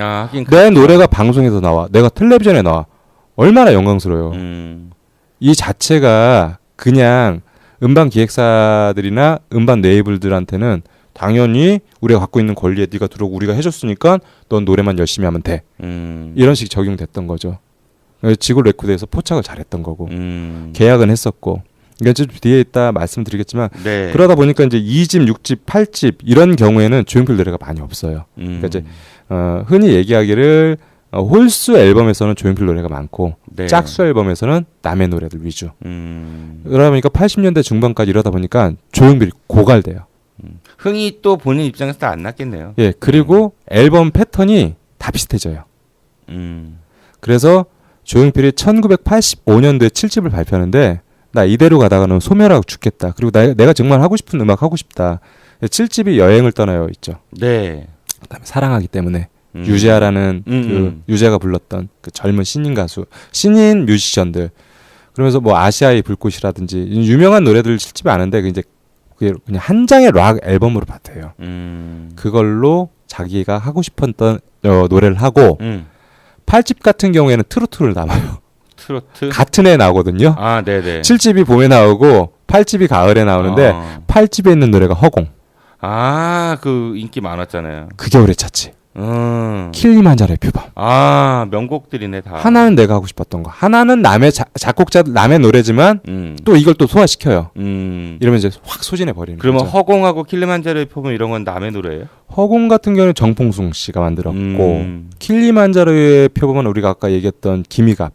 G: 내 노래가 방송에서 나와, 내가 텔레비전에 나와, 얼마나 영광스러워요. 이 자체가 그냥 음반 기획사들이나 음반 레이블들한테는 당연히 우리가 갖고 있는 권리에 네가 들어오고 우리가 해줬으니까 넌 노래만 열심히 하면 돼. 이런 식이 적용됐던 거죠. 지구 레코드에서 포착을 잘했던 거고 계약은 했었고. 그러니까 좀 뒤에 있다 말씀드리겠지만
B: 네.
G: 그러다 보니까 이제 2집, 6집, 8집 이런 경우에는 조용필 노래가 많이 없어요. 그러니까 이제 흔히 얘기하기를 홀수 앨범에서는 조용필 노래가 많고
B: 네.
G: 짝수 앨범에서는 남의 노래들 위주. 그러다 보니까 80년대 중반까지 이러다 보니까 조용필이 고갈돼요.
B: 흥이 또 본인 입장에서 안 났겠네요.
G: 예, 그리고 앨범 패턴이 다 비슷해져요. 그래서 조용필이 1985년도에 7집을 발표하는데 나 이대로 가다가는 소멸하고 죽겠다. 그리고 내가 정말 하고 싶은 음악 하고 싶다. 7집이 여행을 떠나요 있죠.
B: 네.
G: 그다음에 사랑하기 때문에 유재하라는 그 유재하가 불렀던 그 젊은 신인 뮤지션들. 그러면서 뭐 아시아의 불꽃이라든지 유명한 노래들 7집이 아는데 그게 그냥 한 장의 락 앨범으로 봤대요. 그걸로 자기가 하고 싶었던 노래를 하고 8집 같은 경우에는 트로트를 남아요.
B: 트로트?
G: 같은 해 나오거든요.
B: 네네.
G: 7집이 봄에 나오고 8집이 가을에 나오는데 8집에 있는 노래가 허공.
B: 그 인기 많았잖아요.
G: 그 겨울에 찾지. 킬리만자로의 표범.
B: 아, 명곡들이네 다.
G: 하나는 내가 하고 싶었던 거. 하나는 남의 작곡자 남의 노래지만 또 이걸 또 소화시켜요. 이러면 이제 확 소진해 버리는
B: 그러면
G: 거죠.
B: 허공하고 킬리만자로의 표범 이런 건 남의 노래예요?
G: 허공 같은 경우는 정봉숭 씨가 만들었고 킬리만자로의 표범은 우리가 아까 얘기했던 김희갑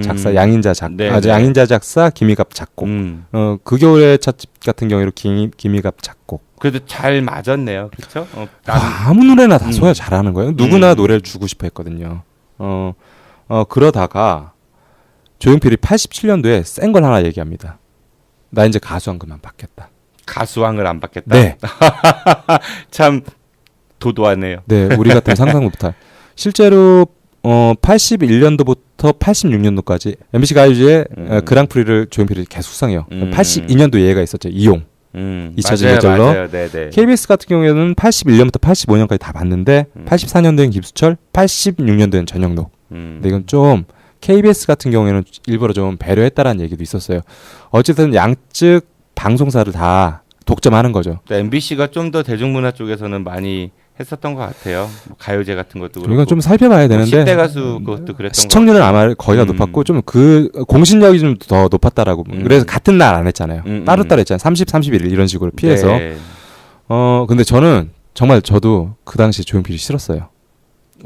G: 작사 양인자
B: 네,
G: 양인자 작사 김희갑 작곡. 그 겨울의 찻집 같은 경우에는 김희갑 작곡.
B: 그래도 잘 맞았네요, 그렇죠?
G: 아무 노래나 다 소화 잘하는 거예요. 누구나 노래를 주고 싶어 했거든요. 그러다가 조용필이 87년도에 센 걸 하나 얘기합니다. 나 이제 가수한 그만 받겠다.
B: 가수왕을 안 받겠다.
G: 네.
B: 참 도도하네요.
G: 네, 우리 같은 상상도 못할. 실제로 81년도부터 86년도까지 MBC 가요제의 그랑프리를 조용필이 계속 수상해요. 82년도 얘가 있었죠. 이용. 2000 계절로.
B: 맞아요. 네네.
G: KBS 같은 경우에는 81년부터 85년까지 다 봤는데 84년도엔 김수철, 86년도엔 전영록. 근데 이건 좀 KBS 같은 경우에는 일부러 좀 배려했다라는 얘기도 있었어요. 어쨌든 양측 방송사를 다 독점하는 거죠.
B: MBC가 좀 더 대중문화 쪽에서는 많이 했었던 것 같아요. 뭐 가요제 같은 것도 그렇고.
G: 이건 좀 살펴봐야 되는데
B: 10대 가수 그것도 그랬던
G: 시청률은 아마 거의가 높았고 좀 그 공신력이 좀 더 높았다라고. 그래서 같은 날 안 했잖아요. 따로따로 했잖아요. 30, 31일 이런 식으로 피해서.
B: 네.
G: 근데 저는 정말 저도 그 당시 조용필이 싫었어요.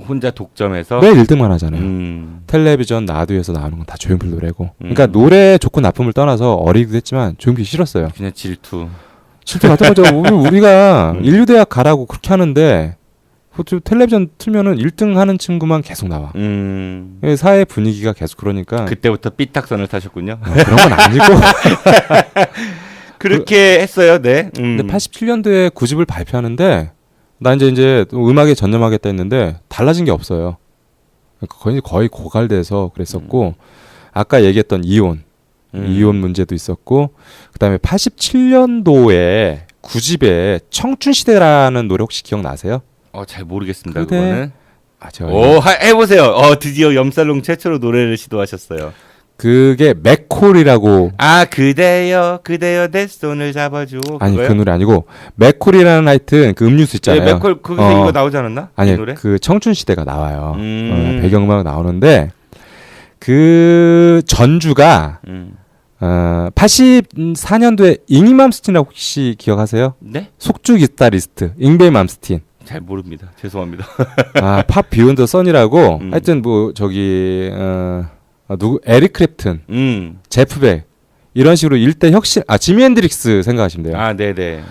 B: 혼자 독점해서
G: 매일 1등만 하잖아요. 텔레비전, 라디오에서 나오는 건 다 조용필 노래고. 그러니까 노래 좋고 나쁨을 떠나서 어리기도 했지만 조용필이 싫었어요.
B: 그냥 질투.
G: 실제 같은 거죠. 우리가 인류대학 가라고 그렇게 하는데 텔레비전 틀면은 1등 하는 친구만 계속 나와. 사회 분위기가 계속 그러니까.
B: 그때부터 삐딱선을 타셨군요.
G: 그런 건 아니고.
B: 그렇게 했어요. 네.
G: 근데 87년도에 9집을 발표하는데 나 이제 음악에 전념하겠다 했는데 달라진 게 없어요. 거의 고갈돼서 그랬었고 아까 얘기했던 이혼 문제도 있었고 그다음에 87년도에 9집에 청춘시대라는 노래 혹시 기억나세요?
B: 잘 모르겠습니다.
G: 그대...
B: 그거는.
G: 제가
B: 해보세요. 드디어 염살롱 최초로 노래를 시도하셨어요.
G: 그게 맥콜이라고.
B: 그대여 내 손을 잡아줘.
G: 아니
B: 그거요?
G: 그 노래 아니고 맥콜이라는 하여튼 그 음료수 있잖아요.
B: 네, 맥콜 거기서 이거 나오지 않았나?
G: 아니
B: 노래?
G: 그 청춘시대가 나와요. 배경음악 나오는데 그 전주가 84년도에 잉이 맘스틴이라고 혹시 기억하세요?
B: 네?
G: 속주 기타리스트 잉베이 맘스틴.
B: 잘 모릅니다. 죄송합니다.
G: 팝 비욘드 선이라고 하여튼 뭐 저기 에릭 크랩튼, 제프 백 이런 식으로 일대 혁신 지미 핸드릭스 생각하시면 돼요.
B: 네네.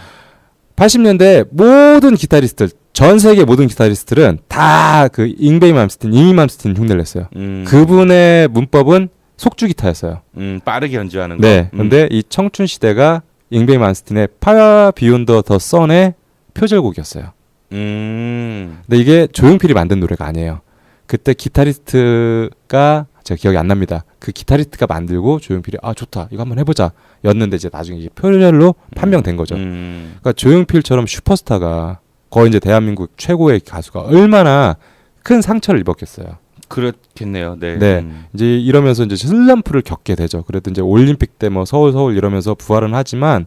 G: 80년대 모든 기타리스트들 전 세계 모든 기타리스트들은 다 그 잉베이 맘스틴, 잉이 맘스틴 흉내를 냈어요. 그분의 문법은 속주 기타였어요.
B: 빠르게 연주하는 거.
G: 네. 근데 이 청춘 시대가 잉베이 맘스틴의 파워 비욘드 더 선의 표절곡이었어요. 근데 이게 조용필이 만든 노래가 아니에요. 그때 기타리스트가 제가 기억이 안 납니다. 그 기타리스트가 만들고 조용필이 좋다 이거 한번 해보자 였는데 이제 나중에 이게 표절로 판명된 거죠. 그러니까 조용필처럼 슈퍼스타가 거의 이제 대한민국 최고의 가수가 얼마나 큰 상처를 입었겠어요.
B: 그렇겠네요. 네.
G: 네. 이제 이러면서 이제 슬럼프를 겪게 되죠. 그래도 이제 올림픽 때 뭐 서울 이러면서 부활은 하지만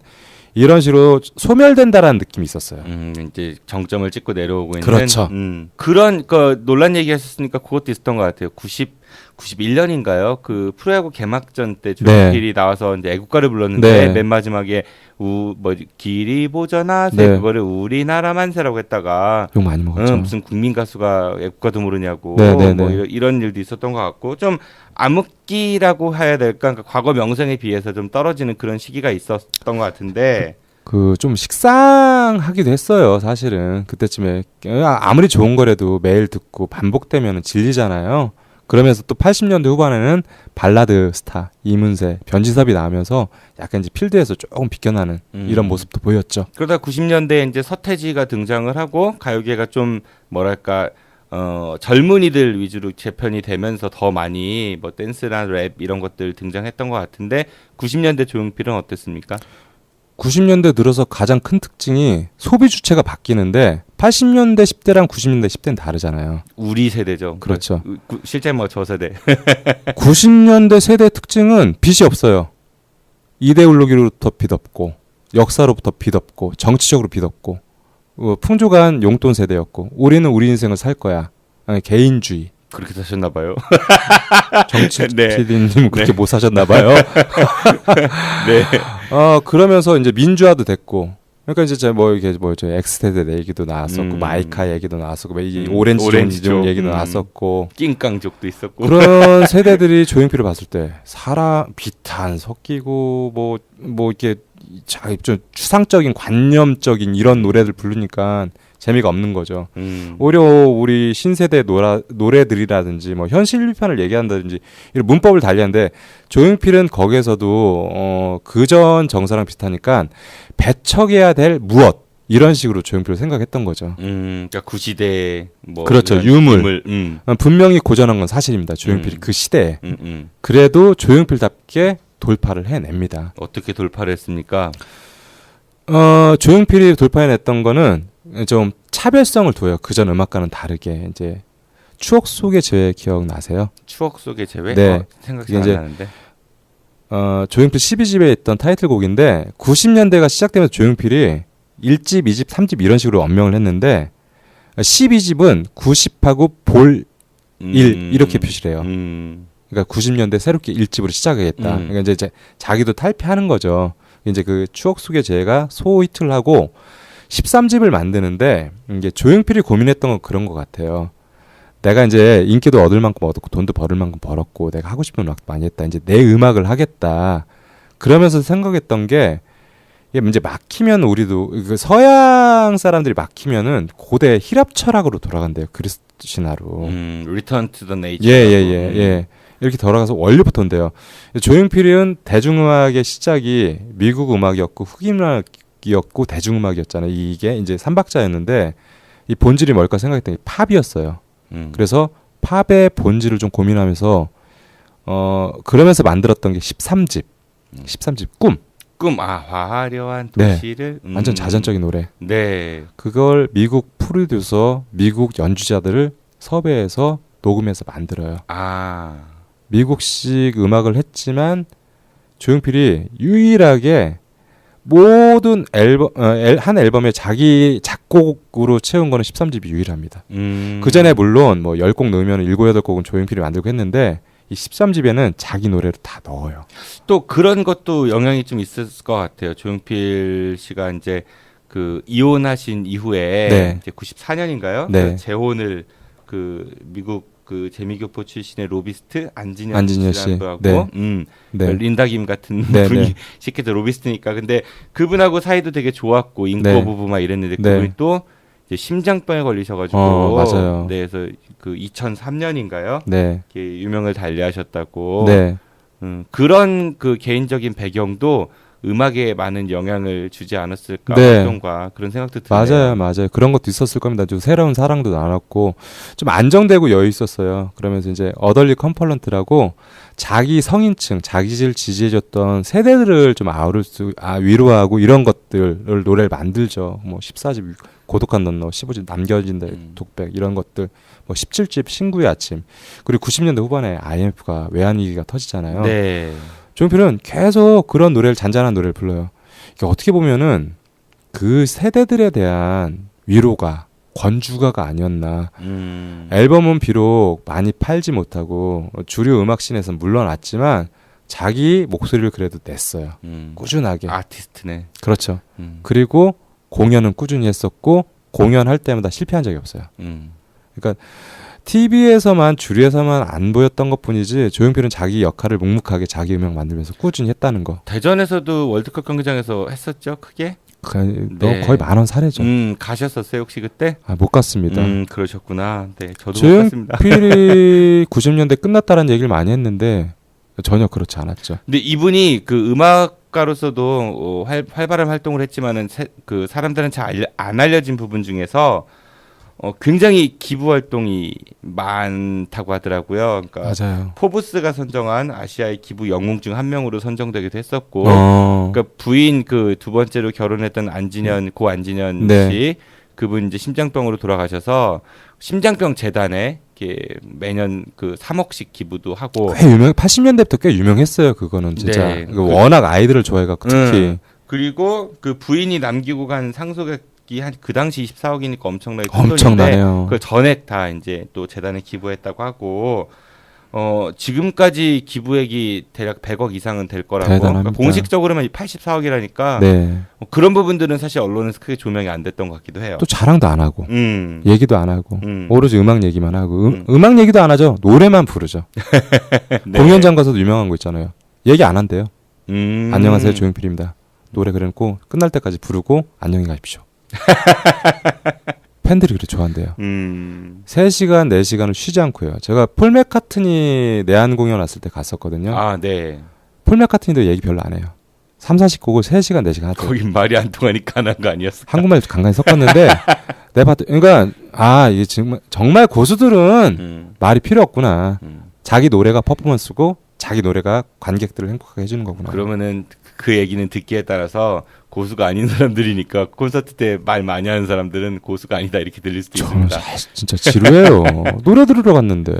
G: 이런 식으로 소멸된다라는 느낌이 있었어요.
B: 이제 정점을 찍고 내려오고 있는.
G: 그렇죠.
B: 그런 논란 얘기하셨으니까 그것도 있었던 것 같아요. 91년인가요? 그 프로야구 개막전 때 조용필이 나와서 이제 애국가를 불렀는데 맨 마지막에 길이 보전하세 그거를 우리나라 만세라고 했다가
G: 욕 많이 먹었죠.
B: 무슨 국민 가수가 애국가도 모르냐고 뭐 이런 일도 있었던 것 같고 좀 암흑기라고 해야 될까? 그러니까 과거 명성에 비해서 좀 떨어지는 그런 시기가 있었던 것 같은데
G: 그 좀 식상하기도 했어요. 사실은 그때쯤에 아무리 좋은 거라도 매일 듣고 반복되면 질리잖아요. 그러면서 또 80년대 후반에는 발라드 스타 이문세, 변지섭이 나오면서 약간 이제 필드에서 조금 비껴나는 이런 모습도 보였죠.
B: 그러다 90년대에 이제 서태지가 등장을 하고 가요계가 좀 뭐랄까 젊은이들 위주로 재편이 되면서 더 많이 뭐 댄스나 랩 이런 것들 등장했던 것 같은데 90년대 조용필은 어땠습니까?
G: 90년대 들어서 가장 큰 특징이 소비 주체가 바뀌는데 80년대 10대랑 90년대 10대는 다르잖아요.
B: 우리 세대죠.
G: 그렇죠.
B: 실제 뭐 저 세대.
G: 90년대 세대 특징은 빚이 없어요. 이데올로기로부터 빚 없고 역사로부터 빚 없고 정치적으로 빚 없고 풍족한 용돈 세대였고 우리는 우리 인생을 살 거야. 아니, 개인주의.
B: 그렇게 사셨나 봐요.
G: 정치
B: 네.
G: PD님 그렇게
B: 네.
G: 못 사셨나 봐요.
B: 네.
G: 그러면서 이제 민주화도 됐고. 그러니까 이제 저 엑스테드 얘기도 나왔었고 마이카 얘기도 나왔었고 이 오렌지존 얘기도 나왔었고
B: 낑깡족도 있었고
G: 그런 세대들이 조용필을 봤을 때 사람 비탄 섞이고 뭐 이렇게 좀 추상적인 관념적인 이런 노래들 부르니까 재미가 없는 거죠. 오히려 우리 신세대 노래들이라든지 뭐 현실 비판을 얘기한다든지 이런 문법을 달리하는데 조용필은 거기에서도 그전 정서랑 비슷하니까 배척해야 될 무엇 이런 식으로 조용필을 생각했던 거죠.
B: 그러니까 구시대 뭐
G: 그렇죠. 유물. 분명히 고전한 건 사실입니다. 조용필이 그 시대에. 그래도 조용필답게 돌파를 해냅니다.
B: 어떻게 돌파를 했습니까?
G: 조용필이 돌파해냈던 거는 좀 차별성을 둬요. 그전 음악과는 다르게 이제 추억 속의 제외 기억나세요?
B: 추억 속의 제외?
G: 네.
B: 생각이 안
G: 이제
B: 나는데.
G: 조용필 12집에 있던 타이틀곡인데 90년대가 시작되면서 조용필이 1집, 2집, 3집 이런 식으로 언명을 했는데 12집은 90하고 볼 1 이렇게 표시를 해요. 그러니까 90년대 새롭게 1집으로 시작하겠다. 그러니까 이제 자기도 탈피하는 거죠. 이제 그 추억 속의 제가 소히트를 하고 13집을 만드는데 이게 조용필이 고민했던 건 그런 것 같아요. 내가 이제 인기도 얻을 만큼 얻었고 돈도 벌을 만큼 벌었고 내가 하고 싶은 음악도 많이 했다. 이제 내 음악을 하겠다. 그러면서 생각했던 게 이게 이제 막히면 우리도 서양 사람들이 막히면은 고대 히랍 철학으로 돌아간대요. 그리스도신화로.
B: Return to the Nature.
G: 예. 이렇게 돌아가서 원리부터 온대요. 조용필은 대중음악의 시작이 미국 음악이었고 흑인음악이었고 대중음악이었잖아요. 이게 이제 삼박자였는데 이 본질이 뭘까 생각했더니 팝이었어요. 그래서 팝의 본질을 좀 고민하면서 그러면서 만들었던 게 13집. 13집 꿈.
B: 화려한 도시를
G: 완전 자전적인 노래.
B: 네.
G: 그걸 미국 프로듀서, 미국 연주자들을 섭외해서 녹음해서 만들어요. 미국식 음악을 했지만 조용필이 유일하게 모든 한 앨범에 자기 작곡으로 채운 거는 13집이 유일합니다. 그 전에 물론 뭐 10곡 넣으면 7, 8곡은 조용필이 만들고 했는데 이 13집에는 자기 노래를 다 넣어요.
B: 또 그런 것도 영향이 좀 있었을 것 같아요. 조용필 씨가 이제 그 이혼하신 이후에
G: 네.
B: 이제 94년인가요?
G: 네.
B: 재혼을 그 미국 그 재미교포 출신의 로비스트 안진현
G: 씨.
B: 씨랑도 하고
G: 네.
B: 린다 김 같은
G: 네,
B: 분이
G: 네.
B: 시켜도 로비스트니까 근데 그분하고 사이도 되게 좋았고 인고
G: 네.
B: 부부 막 이랬는데
G: 네.
B: 그분이 또 이제 심장병에 걸리셔가지고
G: 맞아요.
B: 네, 그래서 그 2003년인가요?
G: 네.
B: 이렇게 유명을 달리하셨다고.
G: 네.
B: 그런 그 개인적인 배경도 음악에 많은 영향을 주지 않았을까
G: 네.
B: 활동과 그런 생각도 드네요.
G: 맞아요. 그런 것도 있었을 겁니다. 좀 새로운 사랑도 나눴고 좀 안정되고 여유 있었어요. 그러면서 이제 어덜리 컴펄런트라고 자기 성인층, 자기를 지지해줬던 세대들을 좀 위로하고 이런 것들을 노래를 만들죠. 뭐 14집 고독한 넌너, 15집 남겨진다 독백 이런 것들, 뭐 17집 신구의 아침, 그리고 90년대 후반에 IMF가 외환위기가 터지잖아요.
B: 네.
G: 조용필은 계속 그런 노래를 잔잔한 노래를 불러요. 그러니까 어떻게 보면은 그 세대들에 대한 위로가 권주가가 아니었나. 앨범은 비록 많이 팔지 못하고 주류 음악씬에서 물러났지만 자기 목소리를 그래도 냈어요. 꾸준하게.
B: 아티스트네.
G: 그렇죠. 그리고 공연은 꾸준히 했었고 공연할 때마다 실패한 적이 없어요. 그러니까 TV에서만 주류에서만 안 보였던 것뿐이지 조용필은 자기 역할을 묵묵하게 자기 음악 만들면서 꾸준히 했다는 거.
B: 대전에서도 월드컵 경기장에서 했었죠, 크게?
G: 너 거의 만원 사례죠.
B: 가셨었어요 혹시 그때?
G: 못 갔습니다.
B: 그러셨구나. 네, 저도 못 갔습니다.
G: 조용필이 90년대 끝났다는 얘기를 많이 했는데 전혀 그렇지 않았죠.
B: 근데 이분이 그 음악가로서도 활발한 활동을 했지만은 그 사람들은 잘 안 알려진 부분 중에서 굉장히 기부 활동이 많다고 하더라고요. 그러니까
G: 맞아요.
B: 포브스가 선정한 아시아의 기부 영웅 중 한 명으로 선정되기도 했었고, 그러니까 부인 그 두 번째로 결혼했던 고 안진현
G: 네.
B: 씨, 그분 이제 심장병으로 돌아가셔서 심장병 재단에 이렇게 매년 그 3억씩 기부도 하고.
G: 꽤 80년대부터 꽤 유명했어요. 그거는 진짜.
B: 네.
G: 워낙 아이들을 좋아해갖고 특히.
B: 그리고 그 부인이 남기고 간 상속액 한 그 당시 24억이니까 엄청나게 큰 돈인데
G: 엄청나네요.
B: 그걸 전액 다 이제 또 재단에 기부했다고 하고 지금까지 기부액이 대략 100억 이상은 될 거라고
G: 대단합니다.
B: 그러니까 공식적으로만 84억이라니까
G: 네.
B: 그런 부분들은 사실 언론에서 크게 조명이 안 됐던 것 같기도 해요.
G: 또 자랑도 안 하고 얘기도 안 하고
B: 음.
G: 오로지 음악 얘기만 하고 음악 얘기도 안 하죠. 노래만 부르죠.
B: 네.
G: 공연장 가서도 유명한 거 있잖아요. 얘기 안 한대요.
B: 음.
G: 안녕하세요 조용필입니다. 노래 그래놓고 끝날 때까지 부르고 안녕히 가십시오. 팬들이 그렇게 좋아한대요. 3시간, 4시간을 쉬지 않고 해요. 제가 폴 맥카트니 내한 공연 왔을 때 갔었거든요.
B: 아, 네.
G: 폴 맥카트니도 얘기 별로 안 해요. 3, 40곡을 3시간, 4시간 하더라고요.
B: 거긴 말이 안 통하니까 안 한 거 아니었어?
G: 한국말 간간히 섞었는데 내가 봤더니 그러니까 이게 정말 고수들은 말이 필요 없구나. 자기 노래가 퍼포먼스고 자기 노래가 관객들을 행복하게 해주는 거구나.
B: 그러면은 그 얘기는 듣기에 따라서 고수가 아닌 사람들이니까 콘서트 때 말 많이 하는 사람들은 고수가 아니다 이렇게 들릴 수도
G: 저는
B: 있습니다.
G: 진짜 지루해요. 노래 들으러 갔는데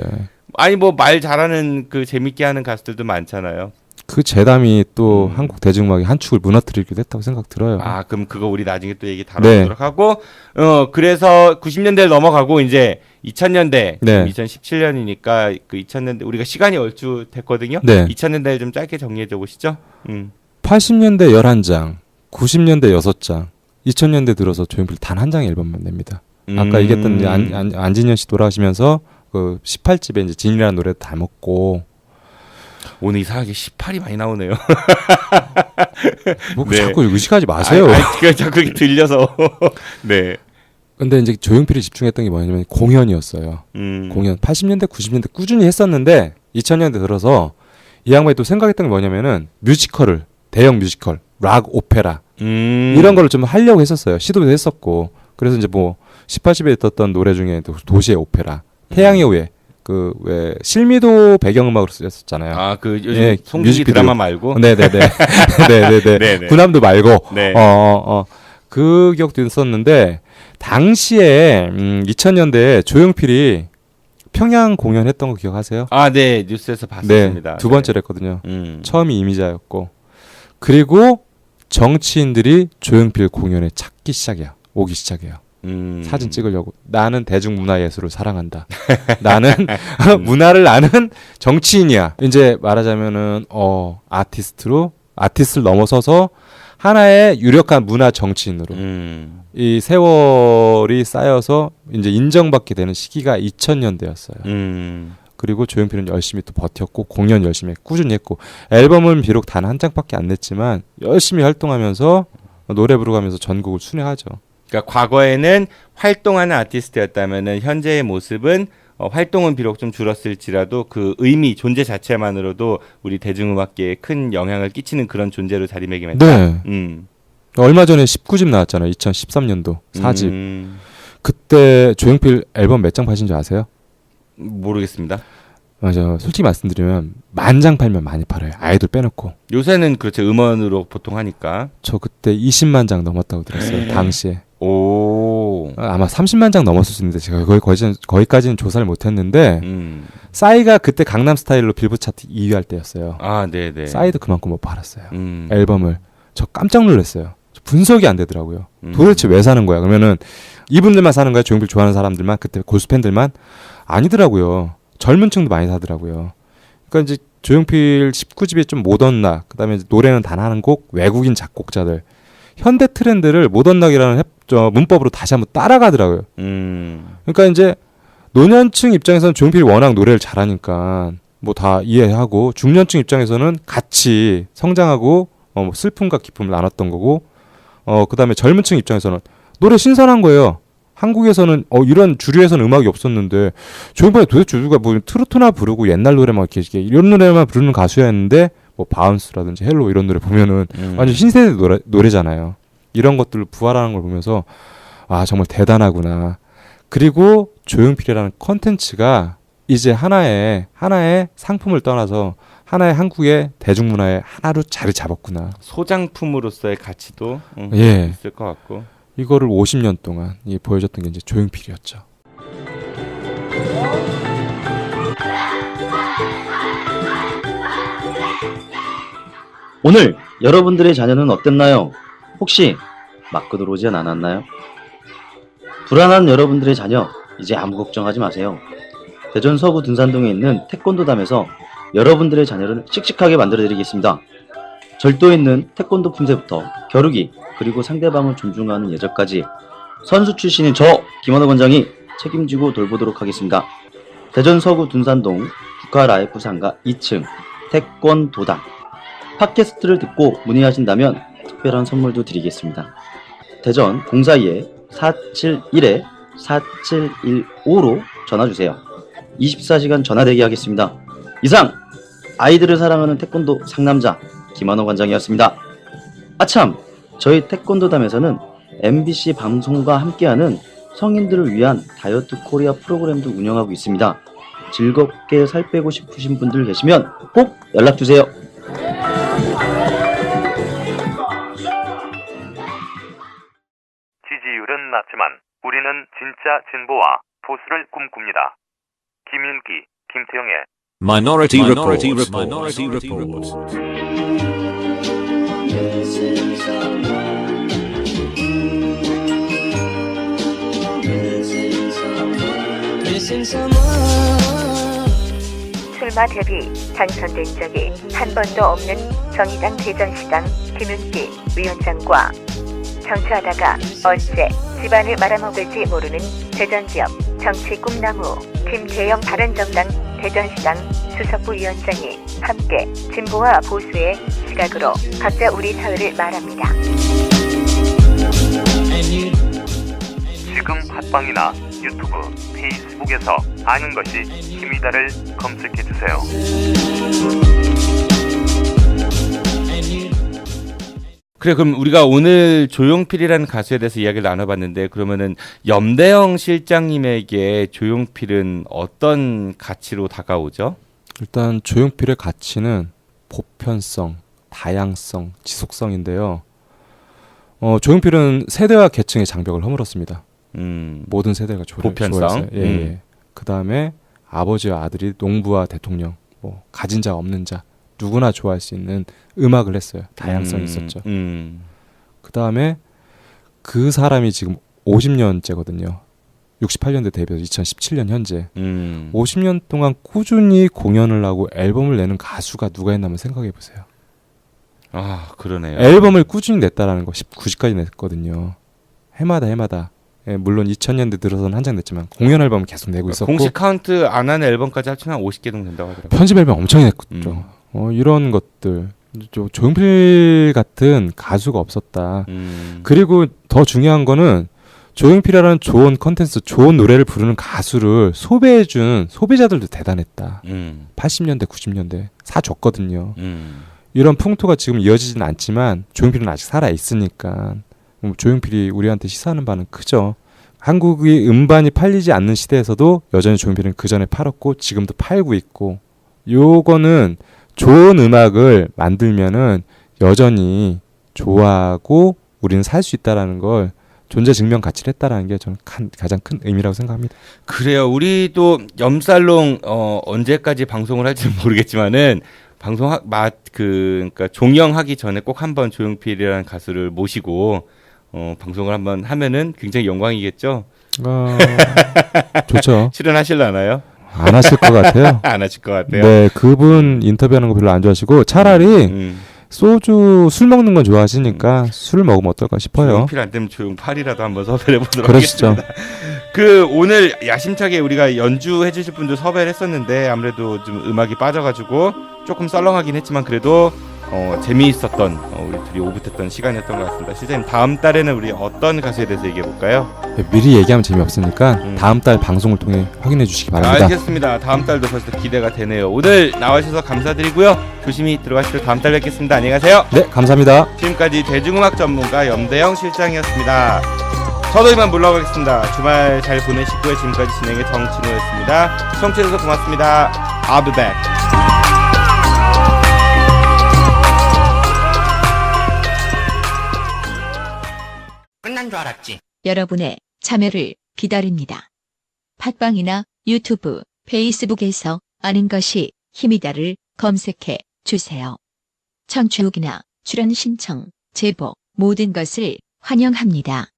B: 아니 뭐 말 잘하는 그 재밌게 하는 가수들도 많잖아요.
G: 그 재담이 또 한국 대중음악의 한 축을 무너뜨리기도 했다고 생각 들어요.
B: 아 그럼 그거 우리 나중에 또 얘기 다뤄보도록 하고 그래서 90년대를 넘어가고 이제 2000년대
G: 네.
B: 2017년이니까 그 2000년대 우리가 시간이 얼추 됐거든요.
G: 네.
B: 2000년대를 좀 짧게 정리해줘 보시죠.
G: 80년대 11장, 90년대 6장, 2000년대 들어서 조용필 단 한 장의 앨범만 냅니다. 아까 얘기했던 이제 안진현 씨 돌아가시면서 그 18집에 이제 진이라는 노래도 다 먹고
B: 오늘 이상하게 18이 많이 나오네요.
G: 뭐
B: 네.
G: 자꾸 의식하지 마세요.
B: 아니, 자꾸 이렇게 들려서. 네.
G: 근데 이제 조용필이 집중했던 게 뭐냐면 공연이었어요. 공연 80년대, 90년대 꾸준히 했었는데 2000년대 들어서 이 양반이 또 생각했던 게 뭐냐면은 뮤지컬을 대형 뮤지컬, 락, 오페라 이런 거를 좀 하려고 했었어요. 시도도 했었고 그래서 이제 뭐 18집에 있었던 노래 중에 도시의 오페라, 태양의 후예 그 왜 실미도 배경음악으로 쓰였었잖아요.
B: 아 그 요즘
G: 예,
B: 송중기
G: 뮤직비디오.
B: 드라마 말고.
G: 네네네. 네네네.
B: 네네.
G: 군함도 말고.
B: 네.
G: 그 기억도 있었는데 당시에 2000년대에 조용필이 평양 공연했던 거 기억하세요?
B: 아, 네 뉴스에서 봤습니다.
G: 네, 두 번째로 했거든요.
B: 네.
G: 처음이 이미자였고 그리고 정치인들이 조용필 공연에 오기 시작해요. 사진 찍으려고. 나는 대중문화예술을 사랑한다. 나는 문화를 아는 정치인이야. 이제 말하자면은 아티스트를 넘어서서 하나의 유력한 문화 정치인으로 이 세월이 쌓여서 이제 인정받게 되는 시기가 2000년대였어요. 그리고 조용필은 열심히 또 버텼고 공연 열심히 꾸준히 했고 앨범은 비록 단 한 장밖에 안 냈지만 열심히 활동하면서 노래 부르면서 전국을 순회하죠.
B: 그러니까 과거에는 활동하는 아티스트였다면은 현재의 모습은 활동은 비록 좀 줄었을지라도 그 의미 존재 자체만으로도 우리 대중음악계에 큰 영향을 끼치는 그런 존재로 자리매김했다.
G: 네. 얼마 전에 19집 나왔잖아요. 2013년도 4집. 그때 조용필 앨범 몇 장 파신 줄 아세요?
B: 모르겠습니다.
G: 맞아. 솔직히 말씀드리면 10,000장 팔면 많이 팔아요. 아이돌 빼놓고.
B: 요새는 그렇죠. 음원으로 보통 하니까.
G: 저 그때 20만 장 넘었다고 들었어요. 당시에.
B: 오.
G: 아마 30만 장 넘었을 수 있는데 제가 거기까지는 조사를 못했는데 싸이가 그때 강남스타일로 빌보드 차트 2위 할 때였어요.
B: 아, 네네.
G: 싸이도 그만큼 못 팔았어요. 앨범을. 저 깜짝 놀랐어요. 분석이 안 되더라고요. 도대체 왜 사는 거야? 그러면은 이분들만 사는 거야? 조용필 좋아하는 사람들만? 그때 고수 팬들만? 아니더라고요. 젊은 층도 많이 사더라고요. 그러니까 이제 조용필 19집에 좀 모던락, 그다음에 노래는 단 한 곡, 외국인 작곡자들, 현대 트렌드를 모던락이라는 문법으로 다시 한번 따라가더라고요. 그러니까 이제 노년층 입장에서는 조용필이 워낙 노래를 잘하니까 뭐 다 이해하고 중년층 입장에서는 같이 성장하고 뭐 슬픔과 기쁨을 나눴던 거고 그다음에 젊은 층 입장에서는 노래 신선한 거예요. 한국에서는 이런 주류에서는 음악이 없었는데 조용필이 도대체 누가 뭐 트로트나 부르고 옛날 노래만 이렇게 이런 노래만 부르는 가수였는데 뭐 바운스라든지 헬로 이런 노래 보면은 완전 신세대 노래잖아요. 이런 것들을 부활하는 걸 보면서 아 정말 대단하구나. 그리고 조용필이라는 컨텐츠가 이제 하나의 상품을 떠나서 하나의 한국의 대중문화의 하나로 자리 잡았구나.
B: 소장품으로서의 가치도
G: 예.
B: 있을 것 같고.
G: 이거를 50년 동안 보여줬던 게 이제 조용필이었죠.
H: 오늘 여러분들의 자녀는 어땠나요? 혹시 맞고 들어오진 않았나요? 불안한 여러분들의 자녀, 이제 아무 걱정하지 마세요. 대전 서구 둔산동에 있는 태권도담에서 여러분들의 자녀를 씩씩하게 만들어드리겠습니다. 절도 있는 태권도 품새부터 겨루기, 그리고 상대방을 존중하는 예절까지 선수 출신인 저 김원호 원장이 책임지고 돌보도록 하겠습니다. 대전 서구 둔산동 국화라이프 상가 2층 태권도담. 팟캐스트를 듣고 문의하신다면 특별한 선물도 드리겠습니다. 대전 042-471-4715로 전화주세요. 24시간 전화대기 하겠습니다. 이상 아이들을 사랑하는 태권도 상남자 김한호 관장이었습니다. 아참, 저희 태권도담에서는 MBC 방송과 함께하는 성인들을 위한 다이어트 코리아 프로그램도 운영하고 있습니다. 즐겁게 살 빼고 싶으신 분들 계시면 꼭 연락주세요.
D: 지지율은 낮지만 우리는 진짜 진보와 보수를 꿈꿉니다. 김윤기, 김태영의
E: Minority Report.
F: 출마 대비 당선된 적이 한 번도 없는 정의당 대전시장 김윤기 위원장과 정치하다가 언제 집안을 말아먹을지 모르는 대전지역 정치 꿈나무 김태영 바른정당 대전시장 수석부위원장이 함께 진보와 보수의 시각으로 각자 우리 사회를 말합니다.
D: 지금 팟빵이나 유튜브, 페이스북에서 아는 것이 힘이다를 검색해주세요.
B: 그래, 그럼 우리가 오늘 조용필이라는 가수에 대해서 이야기를 나눠봤는데, 그러면은 염대영 실장님에게 조용필은 어떤 가치로 다가오죠?
G: 일단 조용필의 가치는 보편성, 다양성, 지속성인데요. 조용필은 세대와 계층의 장벽을 허물었습니다. 모든 세대가
B: 보편성.
G: 예. 그 다음에 아버지와 아들이 농부와 대통령, 뭐 가진 자 없는 자 누구나 좋아할 수 있는 음악을 했어요. 다양성이 있었죠. 그 다음에 그 사람이 지금 50년째거든요. 68년대 데뷔해서 2017년 현재 50년 동안 꾸준히 공연을 하고 앨범을 내는 가수가 누가 있나면 생각해 보세요.
B: 아, 그러네요.
G: 앨범을 꾸준히 냈다라는 거 19집까지 냈거든요. 해마다. 예, 물론 2000년대 들어서는 한 장 냈지만 공연 앨범을 계속 내고 있었고
B: 공식 카운트 안 하는 앨범까지 합치면 50개 정도 된다고 하더라고요.
G: 편집 앨범 엄청 냈죠. 이런 것들. 조용필 같은 가수가 없었다. 그리고 더 중요한 거는 조용필이라는 좋은 컨텐츠, 좋은 노래를 부르는 가수를 소비해준 소비자들도 대단했다. 80년대, 90년대 사줬거든요. 이런 풍토가 지금 이어지진 않지만 조용필은 아직 살아있으니까 조용필이 우리한테 시사하는 바는 크죠. 한국이 음반이 팔리지 않는 시대에서도 여전히 조용필은 그 전에 팔았고 지금도 팔고 있고, 요거는 좋은 음악을 만들면은 여전히 좋아하고 우리는 살 수 있다라는 걸 존재 증명 가치를 했다라는 게 저는 가장 큰 의미라고 생각합니다.
B: 그래요. 우리도 염살롱 언제까지 방송을 할지는 모르겠지만은 그러니까 종영하기 전에 꼭 한번 조용필이라는 가수를 모시고 방송을 한번 하면은 굉장히 영광이겠죠.
G: 좋죠.
B: 출연하실라나요?
G: 안 하실 것 같아요.
B: 안 하실 것 같아요.
G: 네, 그분 인터뷰하는 거 별로 안 좋아하시고 차라리 소주 술 먹는 건 좋아하시니까 술 먹으면 어떨까 싶어요.
B: 조용필 안 되면 조용팔이라도 한번 섭외해 보도록
G: 그러시죠.
B: 하겠습니다. 그 오늘 야심차게 우리가 연주해 주실 분들 섭외를 했었는데 아무래도 좀 음악이 빠져가지고 조금 썰렁하긴 했지만 그래도 재미있었던 우리 둘이 오붓했던 시간이었던 것 같습니다. 실장님, 다음 달에는 우리 어떤 가수에 대해서 얘기해 볼까요?
G: 네, 미리 얘기하면 재미없으니까 다음 달 방송을 통해 확인해 주시기 바랍니다.
B: 알겠습니다. 다음 달도 벌써 기대가 되네요. 오늘 나와주셔서 감사드리고요. 조심히 들어가시죠. 다음 달 뵙겠습니다. 안녕히 가세요.
G: 네, 감사합니다.
B: 지금까지 대중음악 전문가 염대영 실장이었습니다. 저도 이만 물러가겠습니다. 주말 잘 보내시고요. 지금까지 진행의 정진호였습니다. 청취해주셔서 고맙습니다. I'll be back.
I: 끝난 줄 알았지.
A: 여러분의 참여를 기다립니다. 팟빵이나 유튜브, 페이스북에서 아는 것이 힘이다를 검색해 주세요. 청취 후기나 출연 신청, 제보 모든 것을 환영합니다.